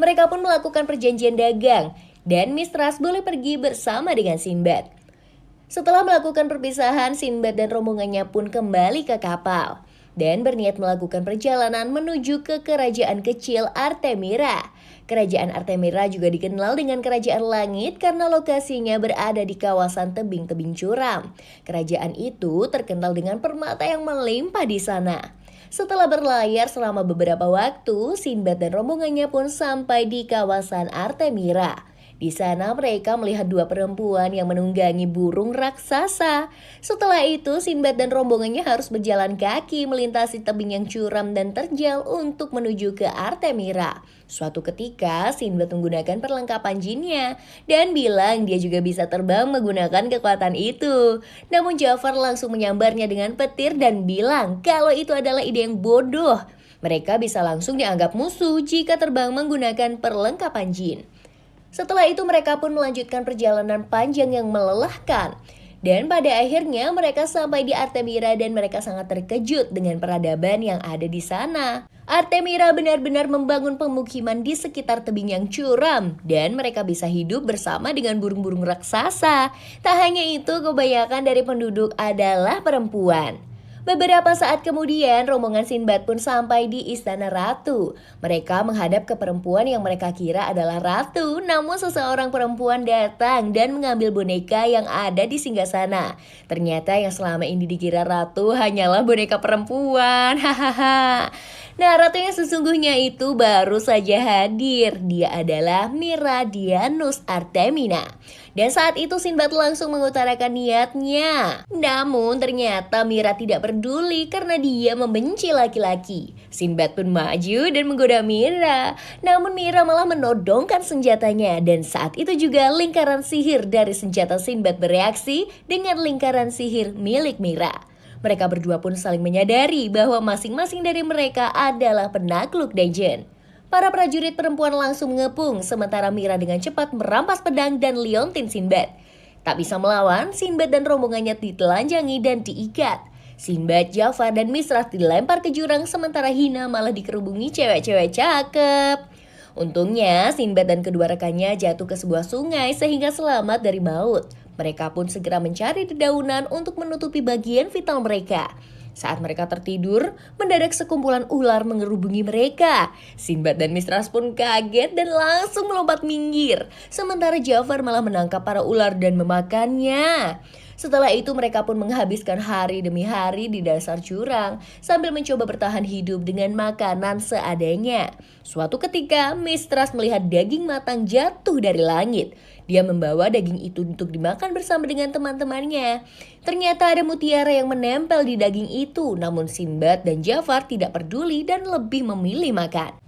Mereka pun melakukan perjanjian dagang, dan Mistras boleh pergi bersama dengan Sinbad. Setelah melakukan perpisahan, Sinbad dan rombongannya pun kembali ke kapal, dan berniat melakukan perjalanan menuju ke kerajaan kecil Artemira. Kerajaan Artemira juga dikenal dengan Kerajaan Langit karena lokasinya berada di kawasan tebing-tebing curam. Kerajaan itu terkenal dengan permata yang melimpah di sana. Setelah berlayar selama beberapa waktu, Sinbad dan rombongannya pun sampai di kawasan Artemira. Di sana mereka melihat dua perempuan yang menunggangi burung raksasa. Setelah itu, Sinbad dan rombongannya harus berjalan kaki melintasi tebing yang curam dan terjal untuk menuju ke Artemira. Suatu ketika, Sinbad menggunakan perlengkapan jinnya dan bilang dia juga bisa terbang menggunakan kekuatan itu. Namun Jafar langsung menyambarnya dengan petir dan bilang kalau itu adalah ide yang bodoh. Mereka bisa langsung dianggap musuh jika terbang menggunakan perlengkapan jin. Setelah itu mereka pun melanjutkan perjalanan panjang yang melelahkan. Dan pada akhirnya mereka sampai di Artemira dan mereka sangat terkejut dengan peradaban yang ada di sana. Artemira benar-benar membangun pemukiman di sekitar tebing yang curam dan mereka bisa hidup bersama dengan burung-burung raksasa. Tak hanya itu, kebanyakan dari penduduk adalah perempuan. Beberapa saat kemudian, rombongan Sinbad pun sampai di istana ratu. Mereka menghadap ke perempuan yang mereka kira adalah ratu, namun seseorang perempuan datang dan mengambil boneka yang ada di singgasana. Ternyata yang selama ini dikira ratu hanyalah boneka perempuan. Hahaha. Nah, ratu yang sesungguhnya itu baru saja hadir. Dia adalah Myradianus Artemina. Dan saat itu Sinbad langsung mengutarakan niatnya. Namun ternyata Mira tidak peduli karena dia membenci laki-laki. Sinbad pun maju dan menggoda Mira. Namun Mira malah menodongkan senjatanya. Dan saat itu juga lingkaran sihir dari senjata Sinbad bereaksi dengan lingkaran sihir milik Mira. Mereka berdua pun saling menyadari bahwa masing-masing dari mereka adalah penakluk dungeon. Para prajurit perempuan langsung mengepung, sementara Mira dengan cepat merampas pedang dan liontin Sinbad. Tak bisa melawan, Sinbad dan rombongannya ditelanjangi dan diikat. Sinbad, Jafar, dan Mistras dilempar ke jurang, sementara Hina malah dikerubungi cewek-cewek cakep. Untungnya, Sinbad dan kedua rekannya jatuh ke sebuah sungai sehingga selamat dari maut. Mereka pun segera mencari dedaunan untuk menutupi bagian vital mereka. Saat mereka tertidur, mendadak sekumpulan ular mengerubungi mereka. Sinbad dan Mistras pun kaget dan langsung melompat minggir. Sementara Jafar malah menangkap para ular dan memakannya. Setelah itu mereka pun menghabiskan hari demi hari di dasar jurang sambil mencoba bertahan hidup dengan makanan seadanya. Suatu ketika, Mistras melihat daging matang jatuh dari langit. Dia membawa daging itu untuk dimakan bersama dengan teman-temannya. Ternyata ada mutiara yang menempel di daging itu, namun Sinbad dan Jafar tidak peduli dan lebih memilih makan.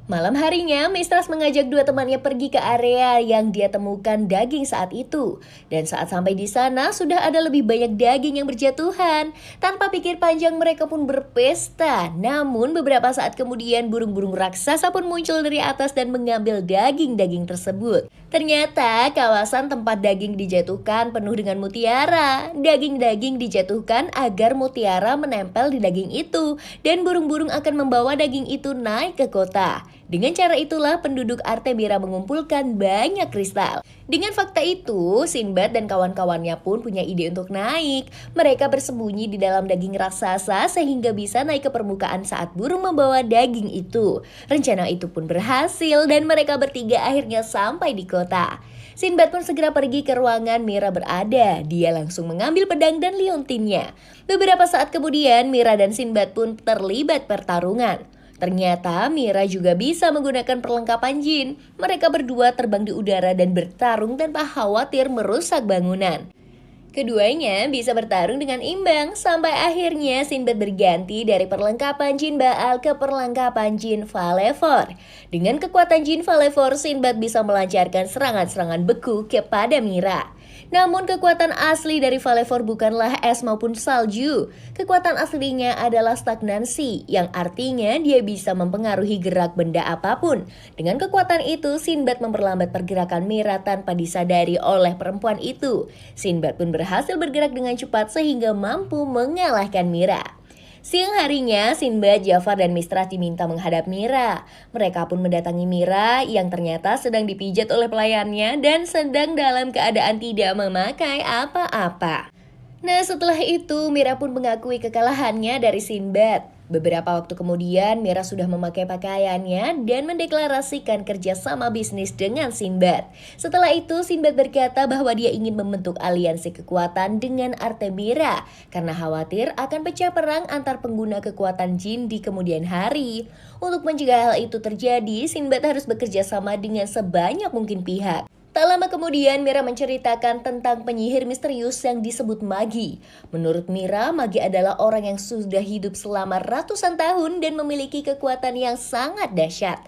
Malam harinya, Mistras mengajak dua temannya pergi ke area yang dia temukan daging saat itu. Dan saat sampai di sana, sudah ada lebih banyak daging yang berjatuhan. Tanpa pikir panjang, mereka pun berpesta. Namun beberapa saat kemudian, burung-burung raksasa pun muncul dari atas dan mengambil daging-daging tersebut. Ternyata kawasan tempat daging dijatuhkan penuh dengan mutiara. Daging-daging dijatuhkan agar mutiara menempel di daging itu. Dan burung-burung akan membawa daging itu naik ke kota. Dengan cara itulah penduduk Artemira mengumpulkan banyak kristal. Dengan fakta itu, Sinbad dan kawan-kawannya pun punya ide untuk naik. Mereka bersembunyi di dalam daging raksasa sehingga bisa naik ke permukaan saat burung membawa daging itu. Rencana itu pun berhasil dan mereka bertiga akhirnya sampai di kota. Sinbad pun segera pergi ke ruangan Mira berada. Dia langsung mengambil pedang dan liontinnya. Beberapa saat kemudian, Mira dan Sinbad pun terlibat pertarungan. Ternyata Mira juga bisa menggunakan perlengkapan jin. Mereka berdua terbang di udara dan bertarung tanpa khawatir merusak bangunan. Keduanya bisa bertarung dengan imbang sampai akhirnya Sinbad berganti dari perlengkapan Jin Baal ke perlengkapan Jin Valevor. Dengan kekuatan Jin Valevor, Sinbad bisa melancarkan serangan-serangan beku kepada Mira. Namun kekuatan asli dari Valevor bukanlah es maupun salju. Kekuatan aslinya adalah stagnansi, yang artinya dia bisa mempengaruhi gerak benda apapun. Dengan kekuatan itu, Sinbad memperlambat pergerakan Mira tanpa disadari oleh perempuan itu. Sinbad pun berhasil bergerak dengan cepat sehingga mampu mengalahkan Mira. Siang harinya, Sinbad, Jafar, dan Mistras diminta menghadap Mira. Mereka pun mendatangi Mira yang ternyata sedang dipijat oleh pelayannya dan sedang dalam keadaan tidak memakai apa-apa. Nah, setelah itu Mira pun mengakui kekalahannya dari Sinbad. Beberapa waktu kemudian, Mira sudah memakai pakaiannya dan mendeklarasikan kerjasama bisnis dengan Sinbad. Setelah itu, Sinbad berkata bahwa dia ingin membentuk aliansi kekuatan dengan Artemira karena khawatir akan pecah perang antar pengguna kekuatan jin di kemudian hari. Untuk mencegah hal itu terjadi, Sinbad harus bekerja sama dengan sebanyak mungkin pihak. Tak lama kemudian, Mira menceritakan tentang penyihir misterius yang disebut Magi. Menurut Mira, Magi adalah orang yang sudah hidup selama ratusan tahun dan memiliki kekuatan yang sangat dahsyat.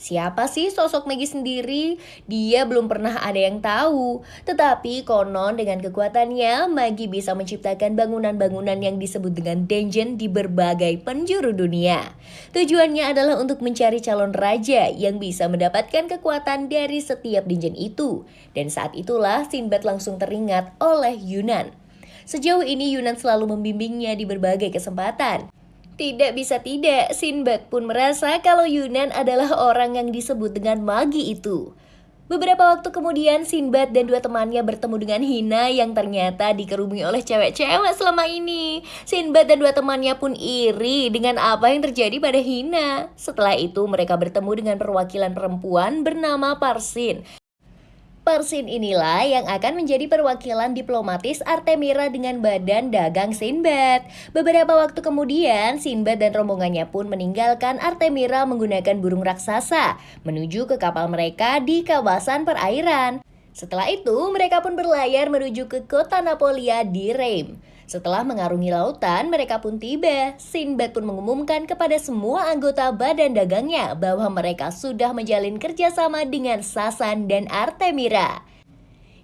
Siapa sih sosok Magi sendiri? Dia belum pernah ada yang tahu. Tetapi konon dengan kekuatannya, Magi bisa menciptakan bangunan-bangunan yang disebut dengan dungeon di berbagai penjuru dunia. Tujuannya adalah untuk mencari calon raja yang bisa mendapatkan kekuatan dari setiap dungeon itu. Dan saat itulah Sinbad langsung teringat oleh Yunan. Sejauh ini Yunan selalu membimbingnya di berbagai kesempatan. Tidak bisa tidak, Sinbad pun merasa kalau Yunan adalah orang yang disebut dengan Magi itu. Beberapa waktu kemudian, Sinbad dan dua temannya bertemu dengan Hina yang ternyata dikerumuni oleh cewek-cewek selama ini. Sinbad dan dua temannya pun iri dengan apa yang terjadi pada Hina. Setelah itu, mereka bertemu dengan perwakilan perempuan bernama Parsin. Parsin inilah yang akan menjadi perwakilan diplomatis Artemira dengan badan dagang Sinbad. Beberapa waktu kemudian, Sinbad dan rombongannya pun meninggalkan Artemira menggunakan burung raksasa menuju ke kapal mereka di kawasan perairan. Setelah itu, mereka pun berlayar menuju ke kota Napolia di Rame. Setelah mengarungi lautan, mereka pun tiba. Sinbad pun mengumumkan kepada semua anggota badan dagangnya bahwa mereka sudah menjalin kerjasama dengan Sasan dan Artemira.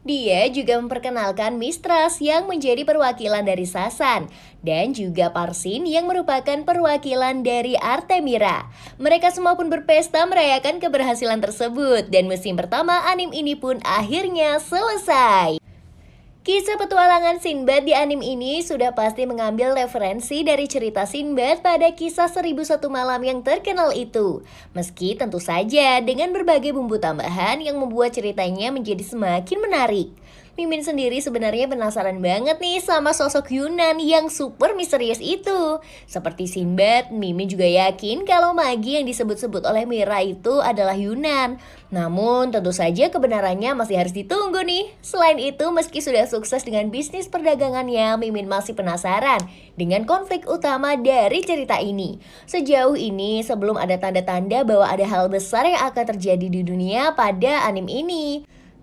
Dia juga memperkenalkan Mistras yang menjadi perwakilan dari Sasan dan juga Parsin yang merupakan perwakilan dari Artemira. Mereka semua pun berpesta merayakan keberhasilan tersebut dan musim pertama anime ini pun akhirnya selesai. Kisah petualangan Sinbad di anime ini sudah pasti mengambil referensi dari cerita Sinbad pada kisah 1001 Malam yang terkenal itu. Meski tentu saja dengan berbagai bumbu tambahan yang membuat ceritanya menjadi semakin menarik. Mimin sendiri sebenarnya penasaran banget nih sama sosok Yunan yang super misterius itu. Seperti Sinbad, Mimin juga yakin kalau Magi yang disebut-sebut oleh Mira itu adalah Yunan. Namun tentu saja kebenarannya masih harus ditunggu nih. Selain itu, meski sudah sukses dengan bisnis perdagangannya, Mimin masih penasaran dengan konflik utama dari cerita ini. Sejauh ini, sebelum ada tanda-tanda bahwa ada hal besar yang akan terjadi di dunia pada anime ini.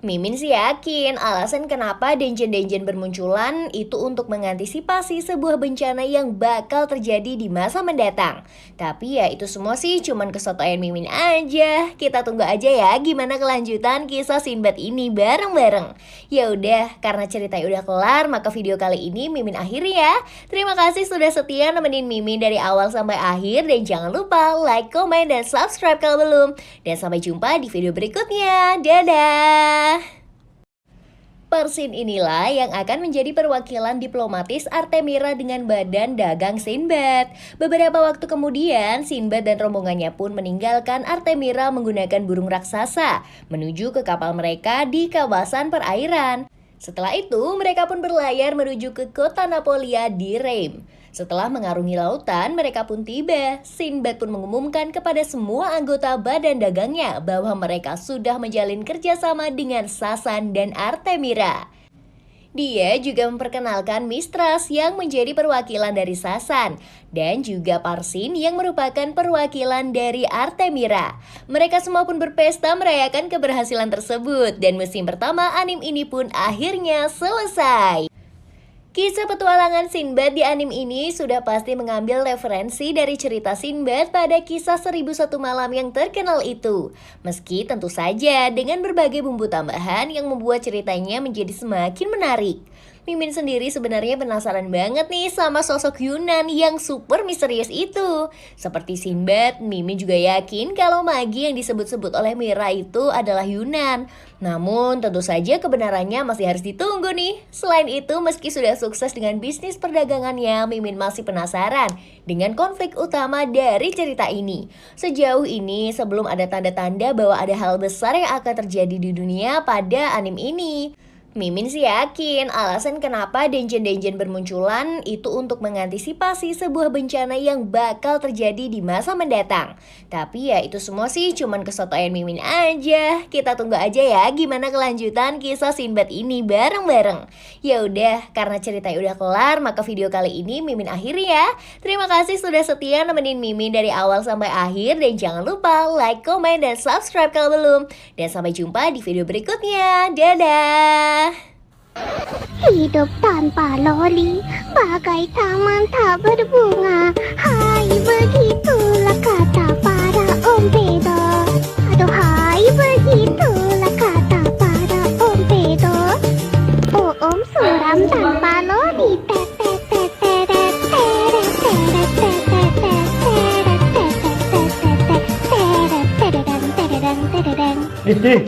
Mimin sih yakin alasan kenapa dungeon-dungeon bermunculan itu untuk mengantisipasi sebuah bencana yang bakal terjadi di masa mendatang. Tapi ya itu semua sih cuman kesotoyan Mimin aja. Kita tunggu aja ya gimana kelanjutan kisah Sinbad ini bareng-bareng. Ya udah, karena ceritanya udah kelar, maka video kali ini Mimin akhiri ya. Terima kasih sudah setia nemenin Mimin dari awal sampai akhir dan jangan lupa like, komen, dan subscribe kalau belum. Dan sampai jumpa di video berikutnya. Dadah! Parsin inilah yang akan menjadi perwakilan diplomatis Artemira dengan badan dagang Sinbad. Beberapa waktu kemudian, Sinbad dan rombongannya pun meninggalkan Artemira menggunakan burung raksasa menuju ke kapal mereka di kawasan perairan. Setelah itu, mereka pun berlayar menuju ke kota Napolia di Rame. Setelah mengarungi lautan, mereka pun tiba. Sinbad pun mengumumkan kepada semua anggota badan dagangnya bahwa mereka sudah menjalin kerjasama dengan Sasan dan Artemira. Dia juga memperkenalkan Mistras yang menjadi perwakilan dari Sasan dan juga Parsin yang merupakan perwakilan dari Artemira. Mereka semua pun berpesta merayakan keberhasilan tersebut dan musim pertama anime ini pun akhirnya selesai. Kisah petualangan Sinbad di anime ini sudah pasti mengambil referensi dari cerita Sinbad pada kisah 1001 Malam yang terkenal itu. Meski tentu saja dengan berbagai bumbu tambahan yang membuat ceritanya menjadi semakin menarik. Mimin sendiri sebenarnya penasaran banget nih sama sosok Yunan yang super misterius itu. Seperti Sinbad, Mimin juga yakin kalau magi yang disebut-sebut oleh Mira itu adalah Yunan. Namun tentu saja kebenarannya masih harus ditunggu nih. Selain itu, meski sudah sukses dengan bisnis perdagangannya, Mimin masih penasaran dengan konflik utama dari cerita ini. Sejauh ini, sebelum ada tanda-tanda bahwa ada hal besar yang akan terjadi di dunia pada anime ini. Mimin sih yakin alasan kenapa Denjen-Denjen bermunculan itu untuk mengantisipasi sebuah bencana yang bakal terjadi di masa mendatang. Tapi ya itu semua sih cuman kesotoyan Mimin aja. Kita tunggu aja ya gimana kelanjutan kisah Sinbad ini bareng-bareng. Ya udah, karena ceritanya udah kelar, maka video kali ini Mimin akhiri ya. Terima kasih sudah setia nemenin Mimin dari awal sampai akhir. Dan jangan lupa like, komen, dan subscribe kalau belum. Dan sampai jumpa di video berikutnya. Dadah! Hidup tanpa loli, bagai taman tak berbunga. Hai, begitulah kata para ompedo. Aduhai, begitulah kata para ompedo. Oh, om suram tanpa loli. Ih,